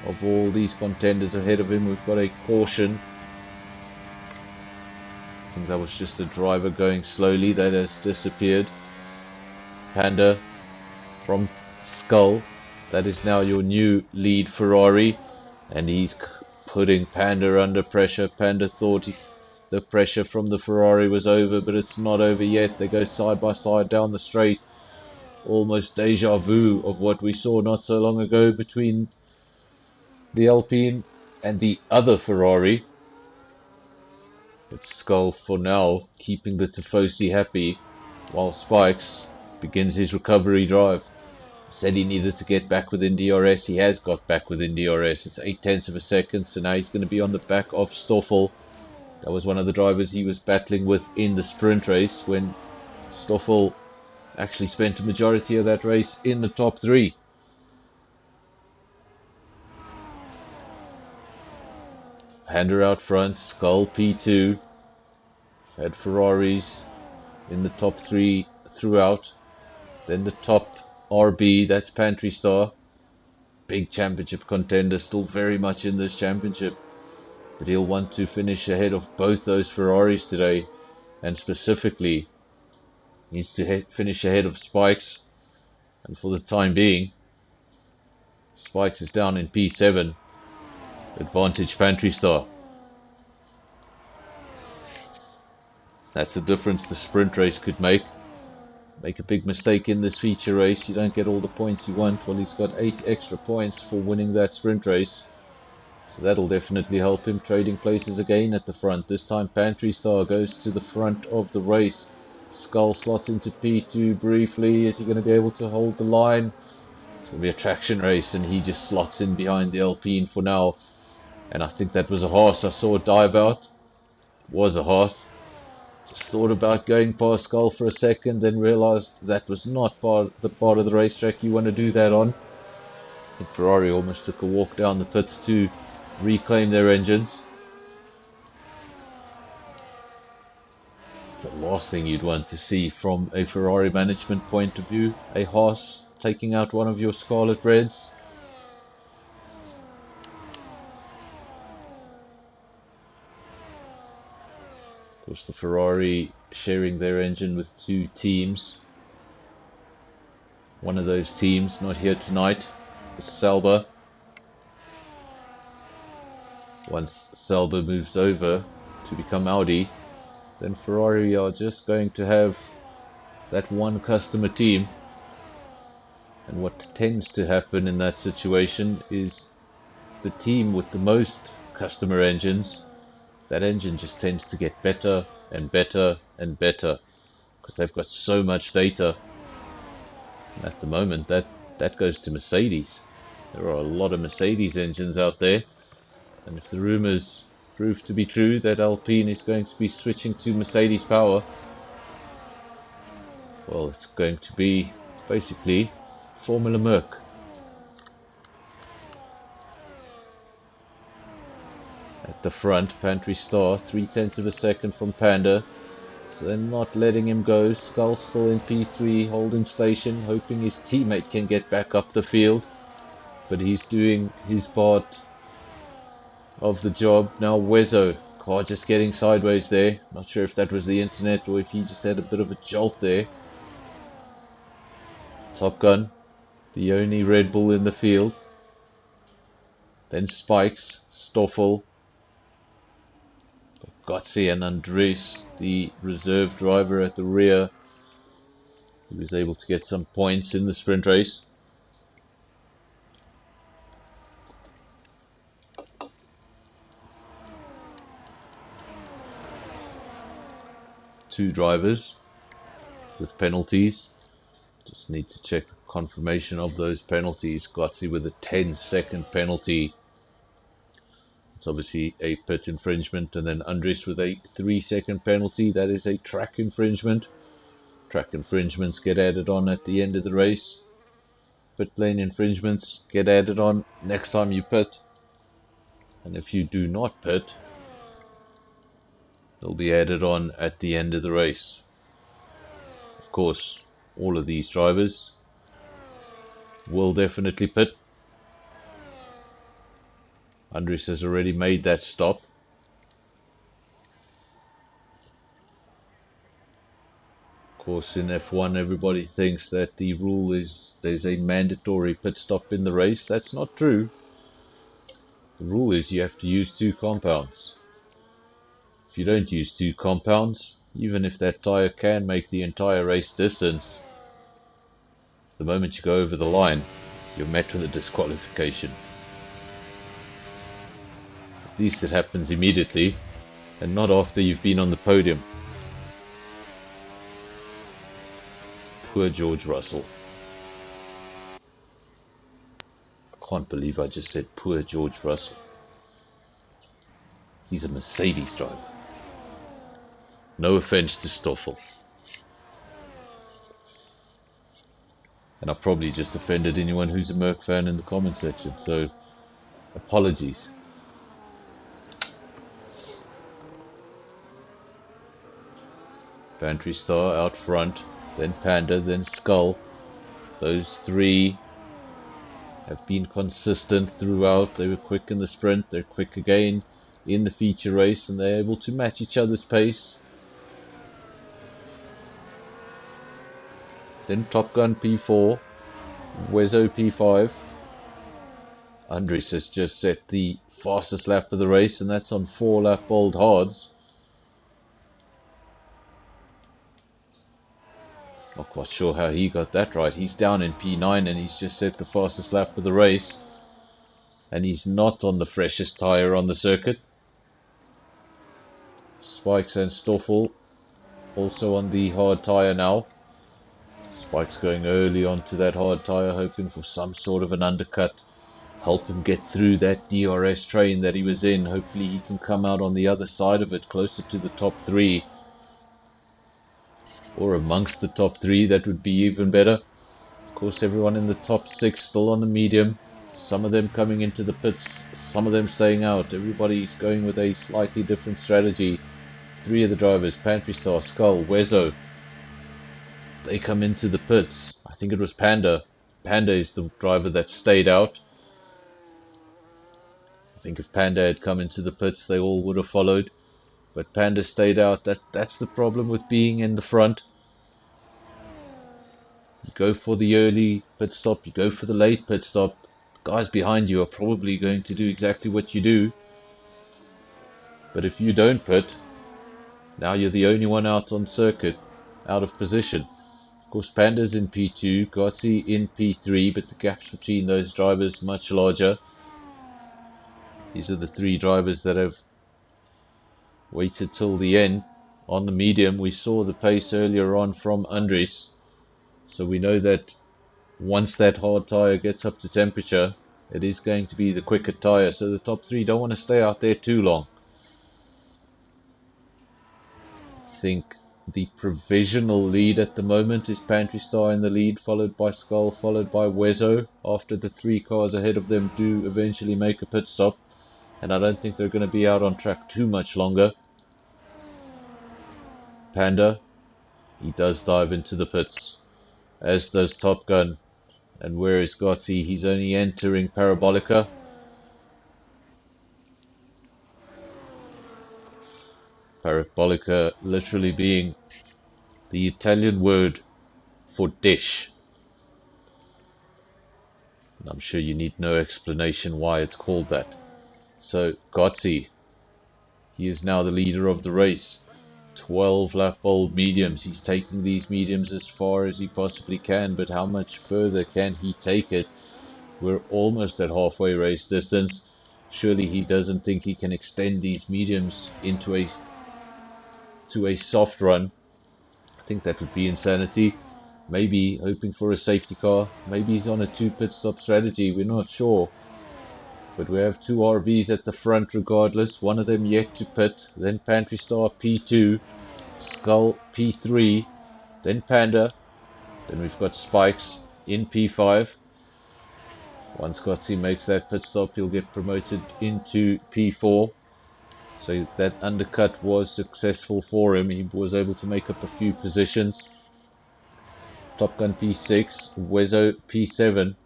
Of all these contenders ahead of him, we've got a caution. I think that was just a driver going slowly that has disappeared. Panda from Skull, that is now your new lead Ferrari, and he's putting Panda under pressure. Panda thought the pressure from the Ferrari was over, but it's not over yet. They go side by side down the straight. Almost deja vu of what we saw not so long ago between the Alpine and the other Ferrari. But Skull for now keeping the Tifosi happy, while Spikes begins his recovery drive. Said he needed to get back within DRS. He has got back within DRS. It's 0.8 of a second, so now he's going to be on the back of Stoffel. That was one of the drivers he was battling with in the sprint race, when Stoffel actually spent a majority of that race in the top 3. Panda out front, Skull P2. Had Ferraris in the top 3 throughout. Then the top RB, that's Pantry Star. Big championship contender, still very much in this championship. But he'll want to finish ahead of both those Ferraris today. And specifically, needs to finish ahead of Spikes. And for the time being, Spikes is down in P7. Advantage Pantry Star. That's the difference the sprint race could make. Make a big mistake in this feature race, you don't get all the points you want. Well, he's got 8 extra points for winning that sprint race. So that'll definitely help him, trading places again at the front. This time Pantry Star goes to the front of the race. Skull slots into P2 briefly. Is he going to be able to hold the line? It's going to be a traction race, and he just slots in behind the Alpine for now. And I think that was a horse. I saw it dive out. It was a horse. Just thought about going past Skull for a second, then realized that was not part of the racetrack you want to do that on. And Ferrari almost took a walk down the pits to reclaim their engines. It's the last thing you'd want to see from a Ferrari management point of view. A horse taking out one of your Scarlet Reds. Of course, the Ferrari sharing their engine with two teams. One of those teams not here tonight is Sauber. Once Sauber moves over to become Audi, then Ferrari are just going to have that one customer team. And what tends to happen in that situation is the team with the most customer engines, that engine just tends to get better and better and better because they've got so much data. And at the moment that goes to Mercedes. There are a lot of Mercedes engines out there, and if the rumors prove to be true that Alpine is going to be switching to Mercedes power, well, it's going to be basically Formula Merc. At the front, Pantry Star, 0.3 of a second from Panda, so they're not letting him go. Skull still in P3, holding station, hoping his teammate can get back up the field, but he's doing his part of the job. Now Wezo, car just getting sideways there. Not sure if that was the internet or if he just had a bit of a jolt there. Top Gun, the only Red Bull in the field. Then Spikes, Stoffel, Gotzi and Andres, the reserve driver at the rear. He was able to get some points in the sprint race. Two drivers with penalties. Just need to check the confirmation of those penalties. Gotzi with a 10-second penalty. It's obviously a pit infringement, and then Andres with a 3-second penalty. That is a track infringement. Track infringements get added on at the end of the race. Pit lane infringements get added on next time you pit. And if you do not pit, they'll be added on at the end of the race. Of course, all of these drivers will definitely pit. Andres has already made that stop. Of course, in F1 everybody thinks that the rule is there's a mandatory pit stop in the race. That's not true. The rule is you have to use 2 compounds. If you don't use 2 compounds, even if that tire can make the entire race distance, the moment you go over the line, you're met with a disqualification. At least it happens immediately, and not after you've been on the podium. Poor George Russell. I can't believe I just said poor George Russell. He's a Mercedes driver. No offense to Stoffel. And I've probably just offended anyone who's a Merc fan in the comment section, so apologies. Pantry Star out front, then Panda, then Skull. Those three have been consistent throughout. They were quick in the sprint, they're quick again in the feature race, and they're able to match each other's pace. Then Top Gun P4, Wezo P5. Andres has just set the fastest lap of the race, and that's on 4-lap old hards. Not quite sure how he got that right. He's down in P9 and he's just set the fastest lap of the race. And he's not on the freshest tyre on the circuit. Spikes and Stoffel also on the hard tyre now. Spike's going early onto that hard tyre, hoping for some sort of an undercut. Help him get through that DRS train that he was in. Hopefully he can come out on the other side of it, closer to the top 3. Or amongst the top 3, that would be even better. Of course, everyone in the top 6 still on the medium. Some of them coming into the pits, some of them staying out. Everybody's going with a slightly different strategy. 3 of the drivers, Pantry Star, Skull, Wezo, they come into the pits. I think it was Panda. Panda is the driver that stayed out. I think if Panda had come into the pits, they all would have followed. But Panda stayed out. That's the problem with being in the front. You go for the early pit stop, you go for the late pit stop. The guys behind you are probably going to do exactly what you do. But if you don't pit, now you're the only one out on circuit, out of position. Of course, Panda's in P2, Gotsi in P3, but the gaps between those drivers much larger. These are the 3 drivers that have waited till the end. On the medium, we saw the pace earlier on from Andres. So we know that once that hard tyre gets up to temperature, it is going to be the quicker tyre. So the top 3 don't want to stay out there too long. I think the provisional lead at the moment is Pantry Star in the lead, followed by Skull, followed by Wezo, after the 3 cars ahead of them do eventually make a pit stop. And I don't think they're going to be out on track too much longer. Panda, he does dive into the pits, as does Top Gun. And where is Gotti? He's only entering Parabolica. Parabolica literally being the Italian word for dish. And I'm sure you need no explanation why it's called that. So Gotti, he is now the leader of the race. 12 lap old mediums. He's taking these mediums as far as he possibly can, but how much further can he take it? We're almost at halfway race distance. Surely he doesn't think he can extend these mediums into a soft run. I think that would be insanity. Maybe hoping for a safety car. Maybe he's on a 2 pit stop strategy. We're not sure. But we have 2 RBs at the front regardless. One of them yet to pit. Then Pantry Star P2. Skull P3. Then Panda. Then we've got Spikes in P5. Once Gotsi makes that pit stop, he'll get promoted into P4. So that undercut was successful for him. He was able to make up a few positions. Top Gun P6, Wezo P7.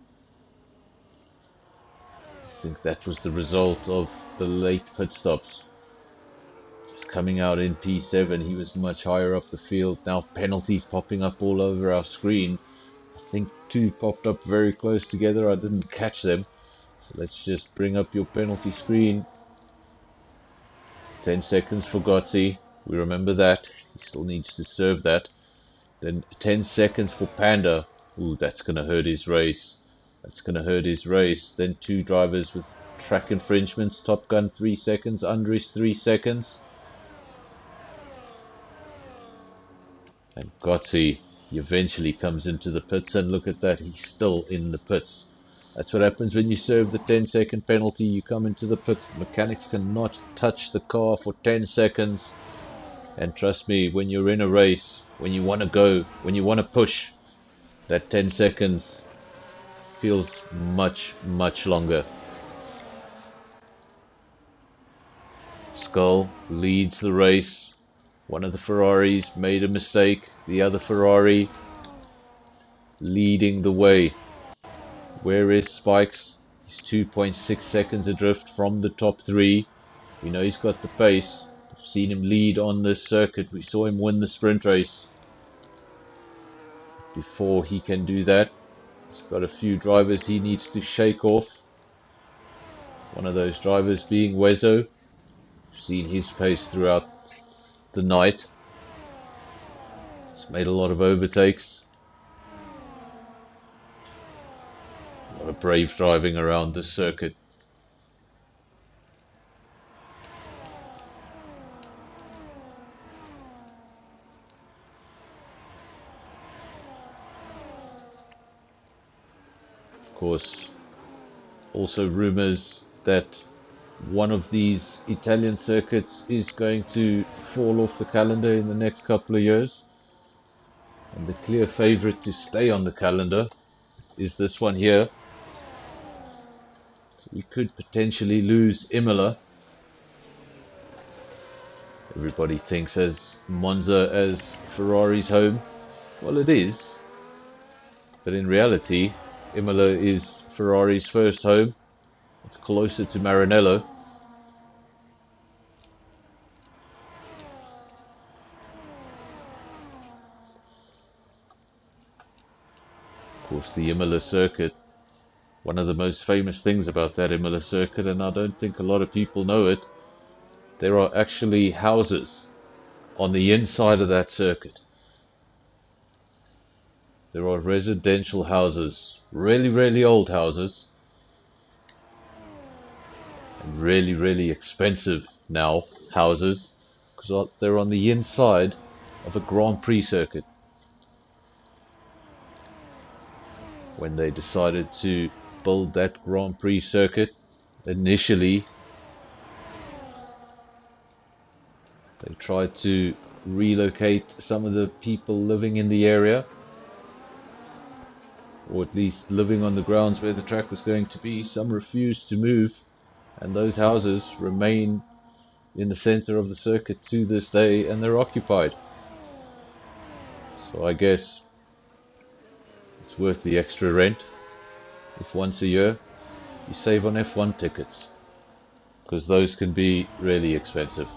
I think that was the result of the late pit stops. Just coming out in P7, he was much higher up the field. Now penalties popping up all over our screen. I think 2 popped up very close together. I didn't catch them. So let's just bring up your penalty screen. 10 seconds for Gotsi. We remember that. He still needs to serve that. Then 10 seconds for Panda. Ooh, that's going to hurt his race. That's going to hurt his race. Then 2 drivers with track infringements. Top Gun 3 seconds. Andres 3 seconds. And Gotsi, he eventually comes into the pits. And look at that. He's still in the pits. That's what happens when you serve the 10-second penalty. You come into the pits. The mechanics cannot touch the car for 10 seconds. And trust me, when you're in a race, when you want to go, when you want to push, that 10 seconds feels much, much longer. Skull leads the race. One of the Ferraris made a mistake. The other Ferrari leading the way. Where is Spikes? He's 2.6 seconds adrift from the top 3. We know he's got the pace. We've seen him lead on this circuit. We saw him win the sprint race. Before he can do that, he's got a few drivers he needs to shake off. One of those drivers being Wezo. We've seen his pace throughout the night. He's made a lot of overtakes. A lot of brave driving around this circuit. course, also rumors that one of these Italian circuits is going to fall off the calendar in the next couple of years. And the clear favorite to stay on the calendar is this one here. So we could potentially lose Imola. Everybody thinks as Monza as Ferrari's home. Well, it is. But in reality, Imola is Ferrari's first home. It's closer to Maranello. Of course, the Imola circuit, one of the most famous things about that Imola circuit, and I don't think a lot of people know it, there are actually houses on the inside of that circuit. There are residential houses, really old houses, and really expensive now houses, because they're on the inside of a Grand Prix circuit. When they decided to build that Grand Prix circuit, initially they tried to relocate some of the people living in the area, or at least living on the grounds where the track was going to be. Some refused to move, and those houses remain in the center of the circuit to this day, and they're occupied. So I guess it's worth the extra rent if once a year you save on F1 tickets, because those can be really expensive.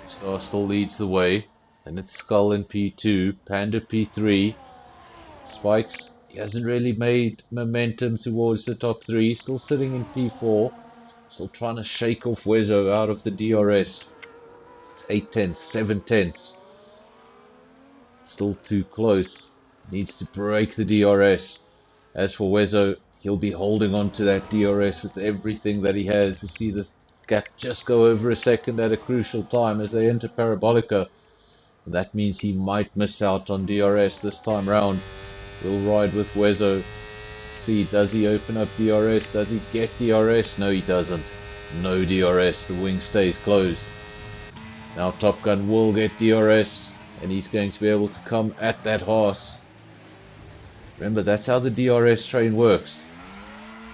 Star still leads the way, and it's Skull in P2, Panda P3, Spikes, he hasn't really made momentum towards the top 3, still sitting in P4, still trying to shake off Wezo out of the DRS. It's 8 tenths, 7 tenths, still too close, needs to break the DRS. As for Wezo, he'll be holding on to that DRS with everything that he has. We see this gap just go over a second at a crucial time as they enter Parabolica. That means he might miss out on DRS this time round. We'll ride with Wezo. See, does he open up DRS? Does he get DRS? No, he doesn't. No DRS. The wing stays closed. Now Top Gun will get DRS, and he's going to be able to come at that horse. Remember, that's how the DRS train works.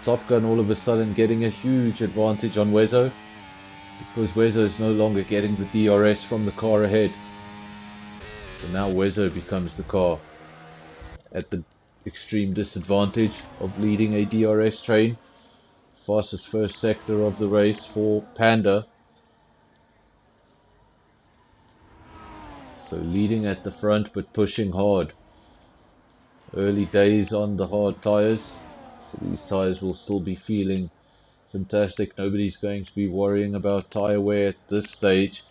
Top Gun all of a sudden getting a huge advantage on Wezo, because Wezo is no longer getting the DRS from the car ahead. So now Wezo becomes the car at the extreme disadvantage of leading a DRS train. Fastest first sector of the race for Panda. So leading at the front but pushing hard. Early days on the hard tyres, so these tyres will still be feeling fantastic. Nobody's going to be worrying about tyre wear at this stage.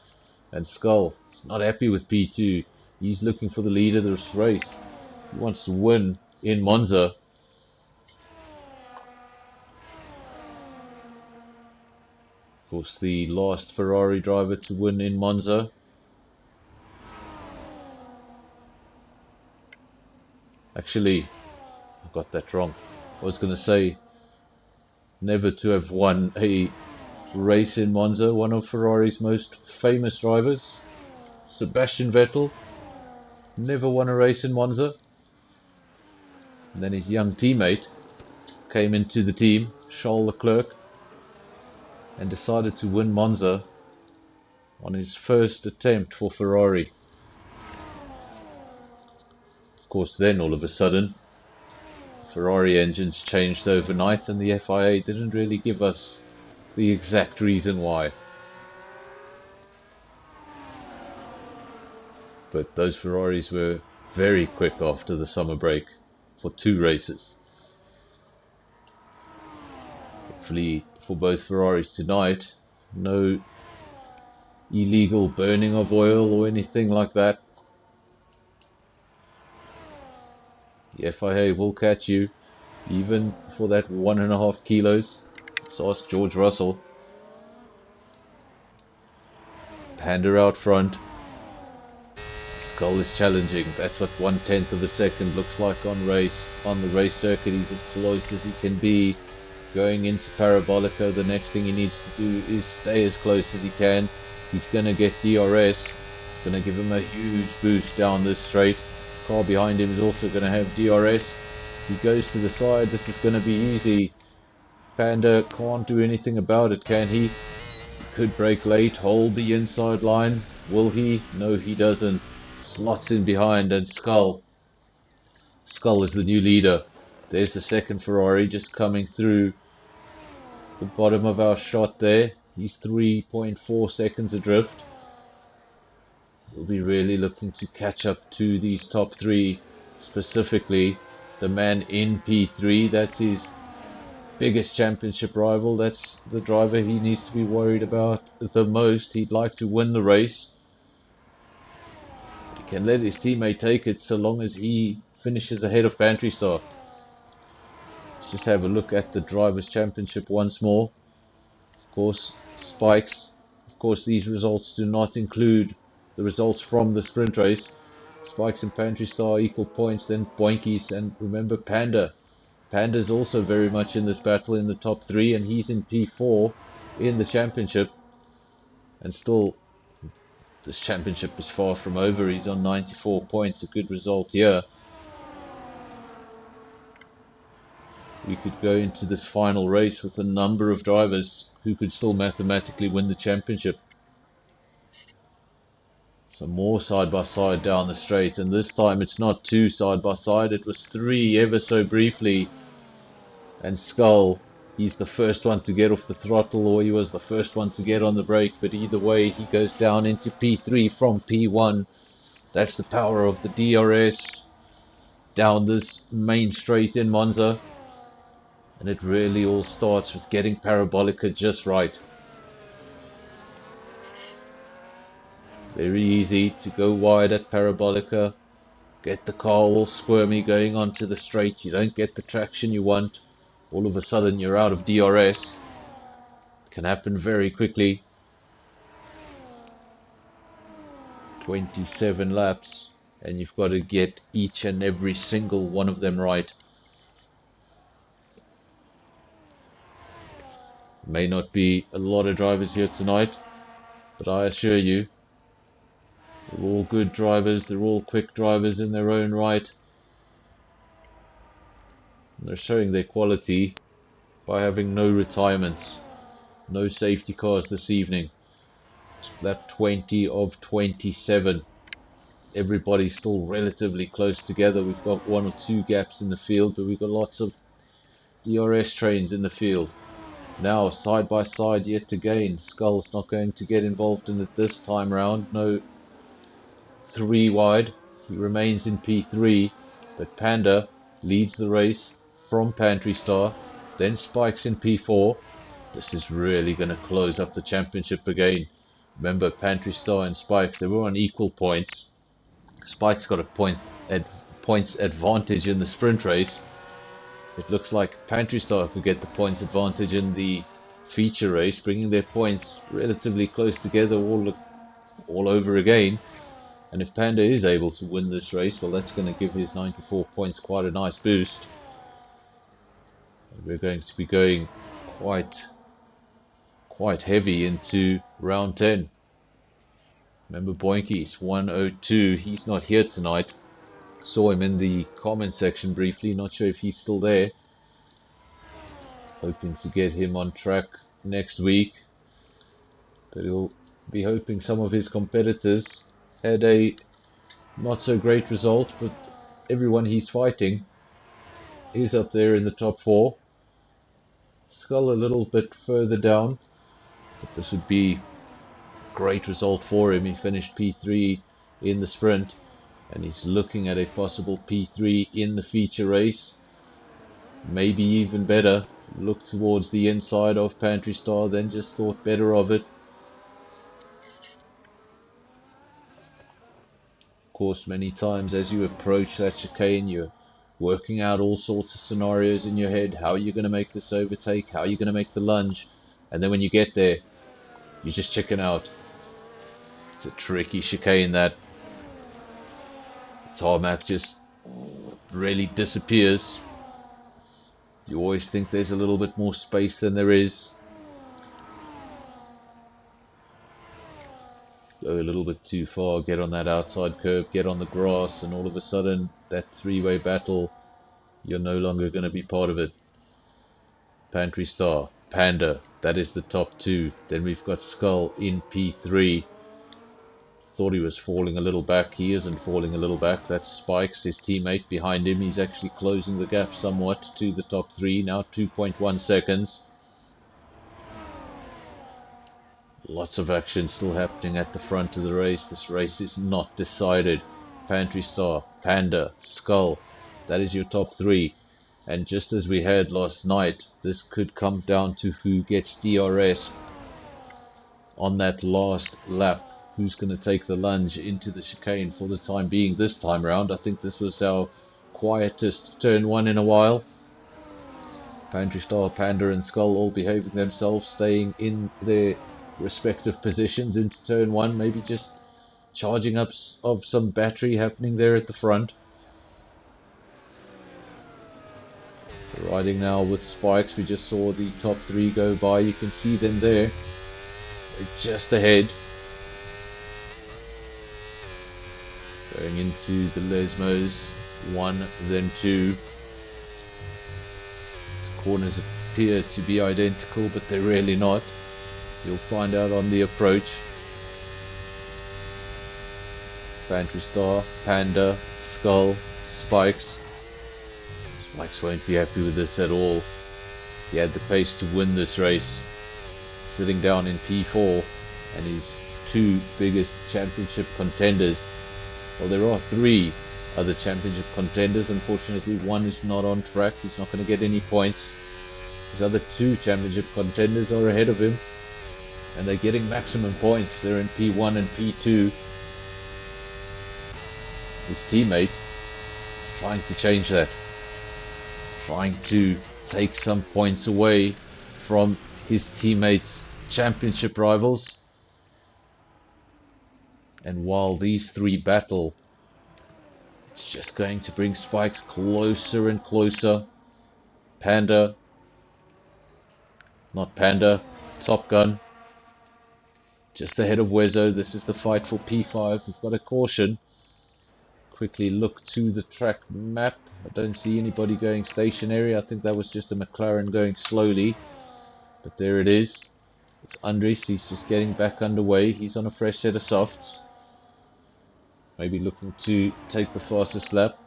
And Skull is not happy with P2. He's looking for the lead of this race. He wants to win in Monza. Of course, the last Ferrari driver to win in Monza. Actually, I got that wrong. I was going to say never to have won a race in Monza. One of Ferrari's most famous drivers, Sebastian Vettel, never won a race in Monza. And then his young teammate came into the team, Charles Leclerc, and decided to win Monza on his first attempt for Ferrari. Of course, then all of a sudden, Ferrari engines changed overnight, and the FIA didn't really give us the exact reason why. But those Ferraris were very quick after the summer break for 2 races. Hopefully for both Ferraris tonight, no illegal burning of oil or anything like that. The FIA will catch you, even for that 1.5 kilos. Let's ask George Russell. Panda out front. Skull is challenging. That's what 1/10 of a second looks like on the race circuit. He's as close as he can be. Going into Parabolica, the next thing he needs to do is stay as close as he can. He's going to get DRS. It's going to give him a huge boost down this straight. Car behind him is also going to have DRS. He goes to the side. This is going to be easy. Panda can't do anything about it, can he? He could brake late, hold the inside line. Will he? No, he doesn't. Slots in behind, and Skull is the new leader. There's the second Ferrari just coming through the bottom of our shot there. He's 3.4 seconds adrift. We'll be really looking to catch up to these top three, specifically the man in P3. That's his biggest championship rival. That's the driver he needs to be worried about the most. He'd like to win the race. He can let his teammate take it so long as he finishes ahead of Pantry Star. Let's just have a look at the Drivers' Championship once more. Of course, Spikes. Of course, these results do not include the results from the sprint race. Spikes and Pantry Star equal points, then Boinkies, and remember Panda. Panda's also very much in this battle in the top three, and he's in P4 in the championship. And still, this championship is far from over. He's on 94 points, a good result here. We could go into this final race with a number of drivers who could still mathematically win the championship. So more side by side down the straight, and this time it's not two side by side, it was three ever so briefly. And Skull, he's the first one to get off the throttle, or he was the first one to get on the brake, but either way he goes down into P3 from P1. That's the power of the DRS down this main straight in Monza, and it really all starts with getting Parabolica just right. Very easy to go wide at Parabolica, get the car all squirmy going onto the straight. You don't get the traction you want. All of a sudden you're out of DRS. Can happen very quickly. 27 laps, and you've got to get each and every single one of them right. May not be a lot of drivers here tonight, but I assure you, they're all good drivers, they're all quick drivers in their own right. And they're showing their quality by having no retirements, no safety cars this evening. Lap 20 of 27. Everybody's still relatively close together. We've got one or two gaps in the field, but we've got lots of DRS trains in the field. Now side by side yet again. Skull's not going to get involved in it this time round. No, 3 wide. He remains in P3, but Panda leads the race from Pantry Star, then Spikes in P4. This is really going to close up the championship again. Remember, Pantry Star and Spikes, they were on equal points. Spikes got a points advantage in the sprint race. It looks like Pantry Star could get the points advantage in the feature race, bringing their points relatively close together all over again. And if Panda is able to win this race, well, that's going to give his 94 points quite a nice boost. And we're going to be going quite heavy into round 10. Remember Boinky's 102, he's not here tonight. Saw him in the comment section briefly, not sure if he's still there. Hoping to get him on track next week. But he'll be hoping some of his competitors had a not so great result, but everyone he's fighting is up there in the top 4. Skull a little bit further down, but this would be a great result for him. He finished P3 in the sprint, and he's looking at a possible P3 in the feature race. Maybe even better. Look towards the inside of Pantry Star, then just thought better of it. Of course, many times as you approach that chicane, you're working out all sorts of scenarios in your head. How are you going to make this overtake? How are you going to make the lunge? And then when you get there, you just chicken out. It's a tricky chicane that. Tarmac just really disappears. You always think there's a little bit more space than there is. Go a little bit too far, get on that outside curb, get on the grass, and all of a sudden that three-way battle, you're no longer going to be part of it. Pantry Star, Panda, that is the top two. Then we've got Skull in P3. Thought he was falling a little back. He isn't falling a little back. That's Spikes, his teammate behind him. He's actually closing the gap somewhat to the top three. Now 2.1 seconds. Lots of action still happening at the front of the race. This race is not decided. Pantry Star, Panda, Skull. That is your top three. And just as we had last night, this could come down to who gets DRS on that last lap. Who's going to take the lunge into the chicane for the time being this time around. I think this was our quietest turn one in a while. Pantry Star, Panda and Skull all behaving themselves, staying in their respective positions into turn one. Maybe just charging up of some battery happening there at the front. Riding now with Spikes. We just saw the top three go by. You can see them there. They're just ahead. Going into the Lesmos, 1, then 2. Corners appear to be identical, but they're really not. You'll find out on the approach. Pantry Star, Panda, Skull, Spikes. Spikes won't be happy with this at all. He had the pace to win this race. Sitting down in P4, and his two biggest championship contenders. Well, there are three other championship contenders. Unfortunately, one is not on track. He's not going to get any points. His other two championship contenders are ahead of him, and they're getting maximum points. They're in P1 and P2. His teammate is trying to change that. Trying to take some points away from his teammates' championship rivals. And while these three battle, it's just going to bring Spikes closer and closer. Panda, not Panda, Top Gun, just ahead of Wezo. This is the fight for P5. We've got a caution. Quickly look to the track map. I don't see anybody going stationary. I think that was just a McLaren going slowly. But there it is. It's Andres. He's just getting back underway. He's on a fresh set of softs. Maybe looking to take the fastest lap.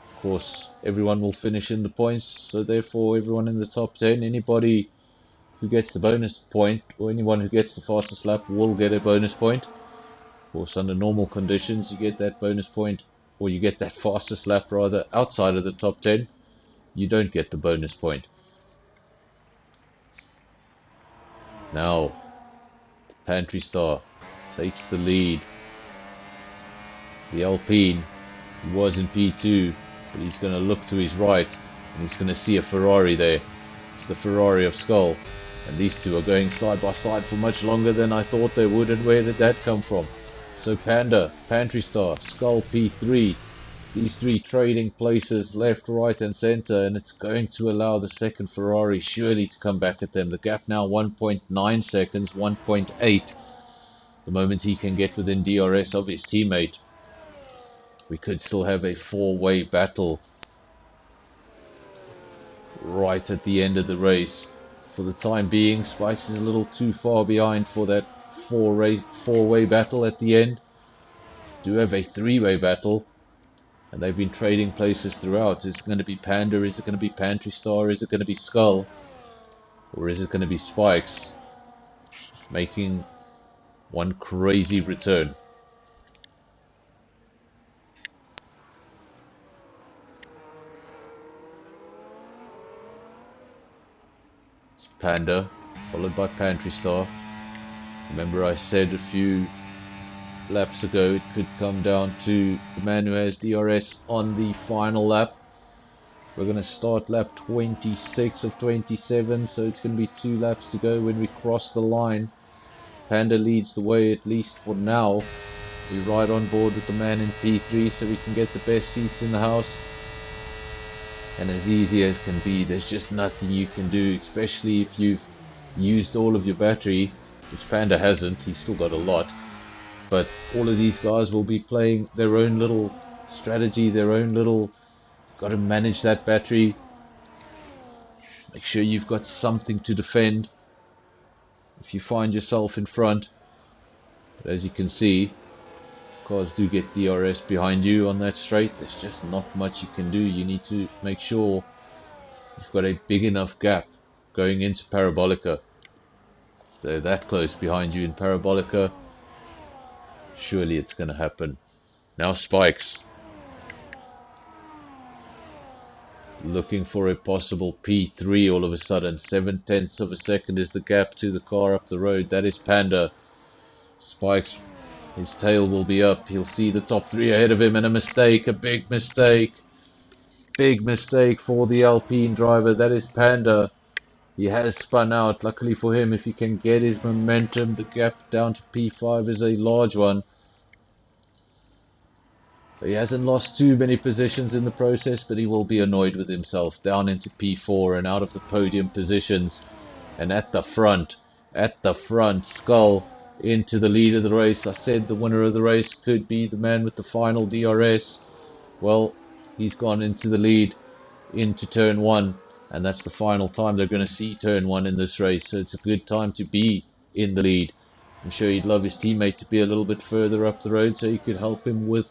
Of course, everyone will finish in the points, so therefore everyone in the top 10, anybody who gets the bonus point, or anyone who gets the fastest lap will get a bonus point. Of course, under normal conditions, you get that bonus point, or you get that fastest lap rather, outside of the top 10. You don't get the bonus point. Now, Pantry Star takes the lead. The Alpine, he was in P2, but he's going to look to his right, and he's going to see a Ferrari there. It's the Ferrari of Skull, and these two are going side by side for much longer than I thought they would, and where did that come from? So Panda, Pantry Star, Skull P3, these three trading places left, right and center, and it's going to allow the second Ferrari surely to come back at them. The gap now 1.9 seconds, 1.8. The moment he can get within DRS of his teammate, we could still have a four-way battle right at the end of the race. For the time being, Spikes is a little too far behind for that four-way battle at the end. We do have a three-way battle, and they've been trading places throughout. Is it going to be Panda? Is it going to be Pantry Star? Is it going to be Skull? Or is it going to be Spikes making one crazy return? Panda, followed by Pantry Star. Remember I said a few laps ago it could come down to the man who has DRS on the final lap. We're going to start lap 26 of 27, so it's going to be 2 laps to go when we cross the line Panda leads the way, at least for now. We ride on board with the man in P3 so we can get the best seats in the house. And as easy as can be, there's just nothing you can do, especially if you've used all of your battery, which Panda hasn't. He's still got a lot. But all of these guys will be playing their own little strategy, their own little... Got to manage that battery. Make sure you've got something to defend if you find yourself in front. But as you can see, cars do get DRS behind you on that straight. There's just not much you can do. You need to make sure you've got a big enough gap going into Parabolica. If they're that close behind you in Parabolica, surely it's going to happen. Now Spikes. Looking for a possible P3 all of a sudden. 7/10 of a second is the gap to the car up the road. That is Panda. Spikes, his tail will be up. He'll see the top three ahead of him, and a mistake, a big mistake. Big mistake for the Alpine driver. That is Panda. He has spun out. Luckily for him, if he can get his momentum, the gap down to P5 is a large one. So he hasn't lost too many positions in the process, but he will be annoyed with himself. Down into P4 and out of the podium positions. And at the front, Skull into the lead of the race. I said the winner of the race could be the man with the final DRS. Well, he's gone into the lead, into turn 1. And that's the final time they're going to see turn 1 in this race. So it's a good time to be in the lead. I'm sure he'd love his teammate to be a little bit further up the road so he could help him with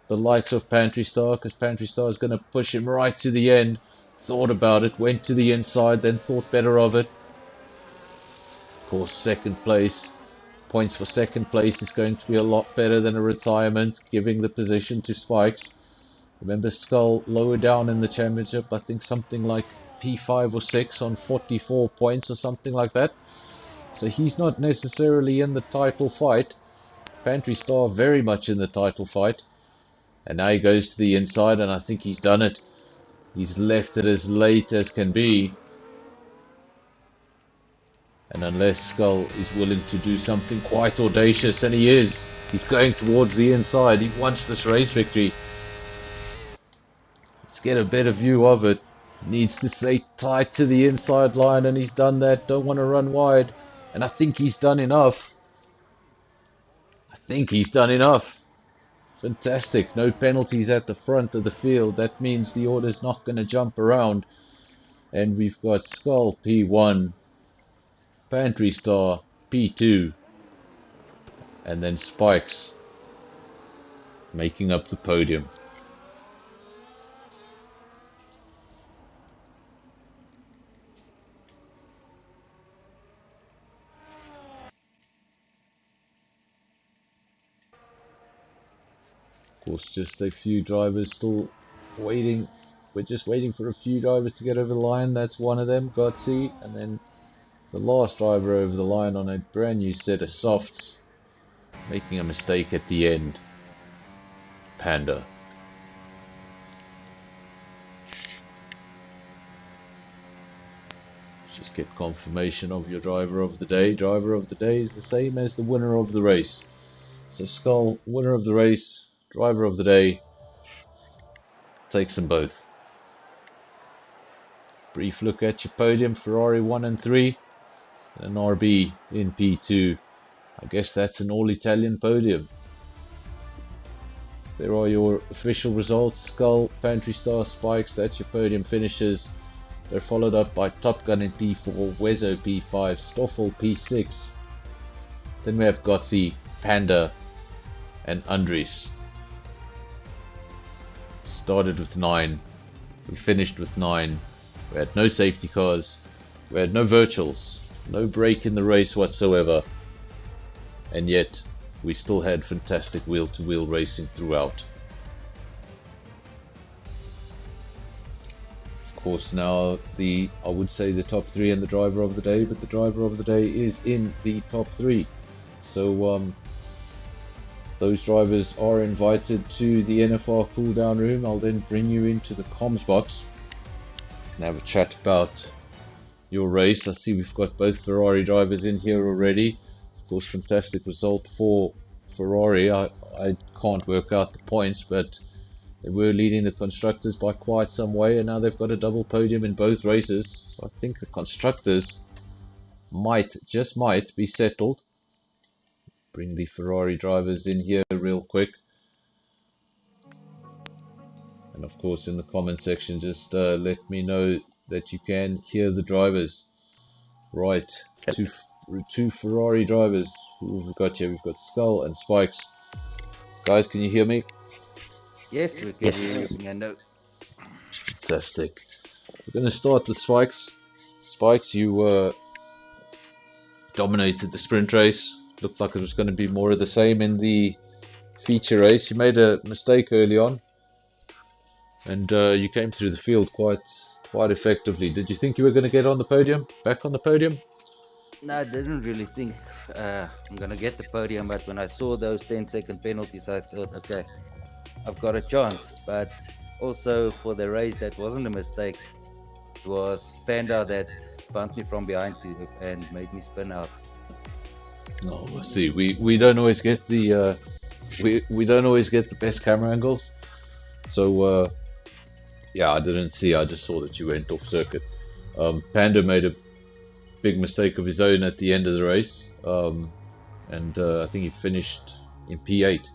the likes of Pantry Star, because Pantry Star is going to push him right to the end. Thought about it, went to the inside, then thought better of it. Of course, second place. Points for second place is going to be a lot better than a retirement, giving the position to Spikes. Remember, Skull lower down in the championship, I think something like P5 or 6 on 44 points or something like that. So he's not necessarily in the title fight. Pantry Star very much in the title fight. And now he goes to the inside, and I think he's done it. He's left it as late as can be. And unless Skull is willing to do something quite audacious, and he is, he's going towards the inside. He wants this race victory. Let's get a better view of it. Needs to stay tight to the inside line, and he's done that. Don't want to run wide. And I think he's done enough. Fantastic. No penalties at the front of the field. That means the order's not going to jump around. And we've got Skull P1, Pantry Star P2, and then Spikes making up the podium. Of course, just a few drivers still waiting. We're just waiting for a few drivers to get over the line. That's one of them, Gotsy, and then the last driver over the line on a brand new set of softs, making a mistake at the end. Panda. Just get confirmation of your driver of the day. Driver of the day is the same as the winner of the race. So Skull, winner of the race, driver of the day, takes them both. Brief look at your podium, Ferrari 1 and 3, and an RB in P2. I guess that's an all-Italian podium. There are your official results. Skull, Pantry Star, Spikes, that's your podium finishes. They're followed up by Top Gun in P4, Wezo P5, Stoffel P6. Then we have Gotsy, Panda, and Andries. Started with 9, we finished with 9. We had no safety cars, we had no virtuals, no break in the race whatsoever, and yet we still had fantastic wheel-to-wheel racing throughout. Of course, now I would say the top 3 and the driver of the day, but the driver of the day is in the top 3. So those drivers are invited to the NFR cool down room. I'll then bring you into the comms box and have a chat about your race. I see we've got both Ferrari drivers in here already. course, fantastic result for Ferrari. I can't work out the points, but they were leading the constructors by quite some way, and now they've got a double podium in both races. So I think the constructors just might be settled. Bring the Ferrari drivers in here real quick. And of course, in the comment section, just let me know that you can hear the drivers. Right, two Ferrari drivers. Who have we got here? We've got Skull and Spikes. Guys, can you hear me? Yes, we can hear you. I know. Fantastic. We're going to start with Spikes. Spikes, you dominated the sprint race. Looked like it was going to be more of the same in the feature race. You made a mistake early on, and you came through the field quite effectively. Did you think you were going to get on the podium? Back on the podium? No, I didn't really think I'm going to get the podium, but when I saw those 10-second penalties, I thought, okay, I've got a chance. But also for the race, that wasn't a mistake. It was Panda that bumped me from behind and made me spin out. No, we'll see. We don't always get the we don't always get the best camera angles. So yeah, I didn't see. I just saw that you went off circuit. Panda made a big mistake of his own at the end of the race, and I think he finished in P8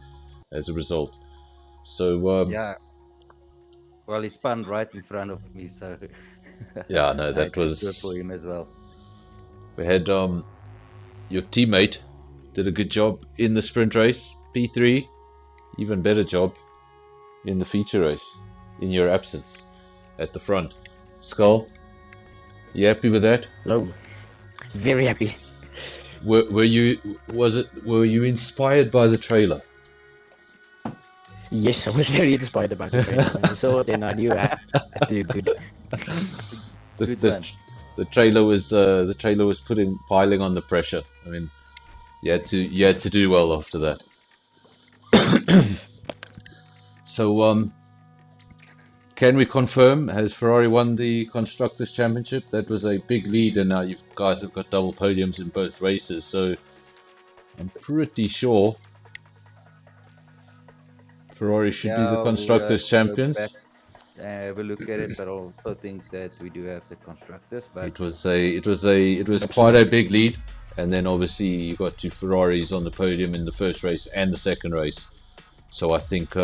as a result. So yeah, well, he spun right in front of me, so yeah, no, that was good for him as well. We had your teammate did a good job in the sprint race, P3, even better job in the feature race in your absence at the front. Skull, you happy with that? Hello. Very happy. Were you inspired by the trailer? Yes, I was very inspired about the trailer. When I saw it, then I knew I had to do good. The trailer was piling on the pressure. I mean, you had to do well after that. So can we confirm, has Ferrari won the Constructors' Championship? That was a big lead, and now you guys have got double podiums in both races, so I'm pretty sure Ferrari should be the Constructors' Champions. Have a look at it, but I also think that we do have the Constructors. But it was quite a big lead, and then obviously you got two Ferraris on the podium in the first race and the second race. So I think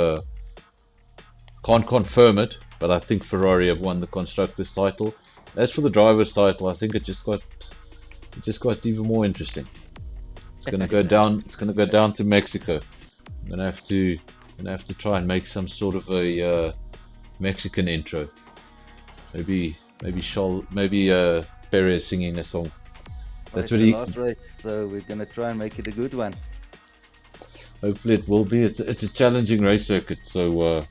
can't confirm it, but I think Ferrari have won the Constructors' title. As for the Drivers' title, I think it just got even more interesting. It's gonna go down. It's gonna go down to Mexico. I'm gonna have to try and make some sort of a Mexican intro. Maybe Perez singing a song. That's what he. Last race, so we're gonna try and make it a good one. Hopefully it will be. It's a challenging race circuit, so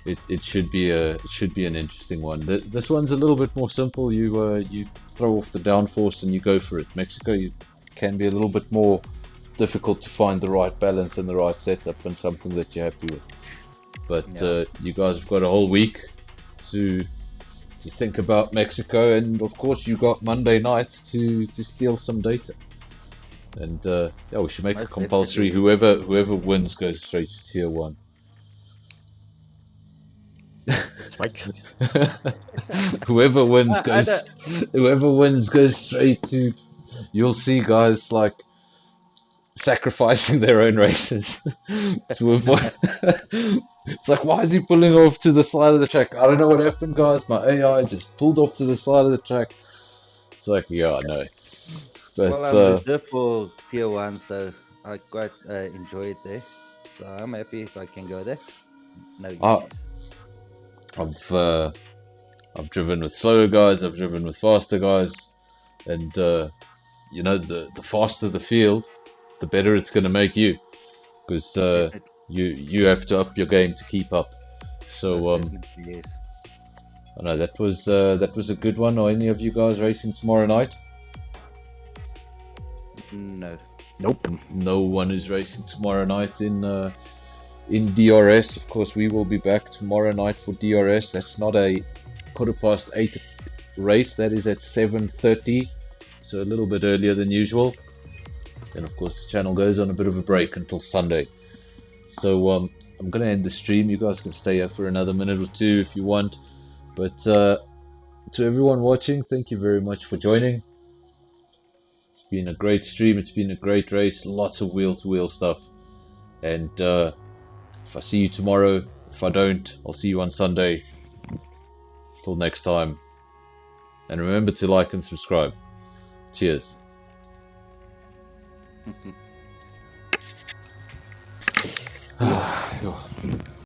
it should be an interesting one. This one's a little bit more simple. You throw off the downforce and you go for it. Mexico can be a little bit more difficult to find the right balance and the right setup and something that you're happy with. But yeah. You guys have got a whole week to think about Mexico, and of course you got Monday night to steal some data. And yeah, we should make it compulsory. Whoever wins goes straight to tier 1. whoever wins goes straight to. You'll see guys like sacrificing their own races to avoid. It's like, why is he pulling off to the side of the track? I don't know what happened, guys. My AI just pulled off to the side of the track. It's like, yeah, I know. But well, I'm reserved for tier 1, so I quite enjoy it there. So I'm happy if I can go there. No issues. I've driven with slower guys. I've driven with faster guys, and you know, the faster the field, the better it's going to make you, because you have to up your game to keep up. So yes. I know that was a good one. Are any of you guys racing tomorrow night? No. Nope. No one is racing tomorrow night in DRS. Of course, we will be back tomorrow night for DRS. That's not a 8:15 race. That is at 7:30, so a little bit earlier than usual. Then of course the channel goes on a bit of a break until Sunday. So I'm gonna end the stream. You guys can stay here for another minute or two if you want. But to everyone watching, thank you very much for joining. It's been a great stream. It's been a great race. Lots of wheel-to-wheel stuff. And if I see you tomorrow, if I don't, I'll see you on Sunday. Till next time. And remember to like and subscribe. Cheers.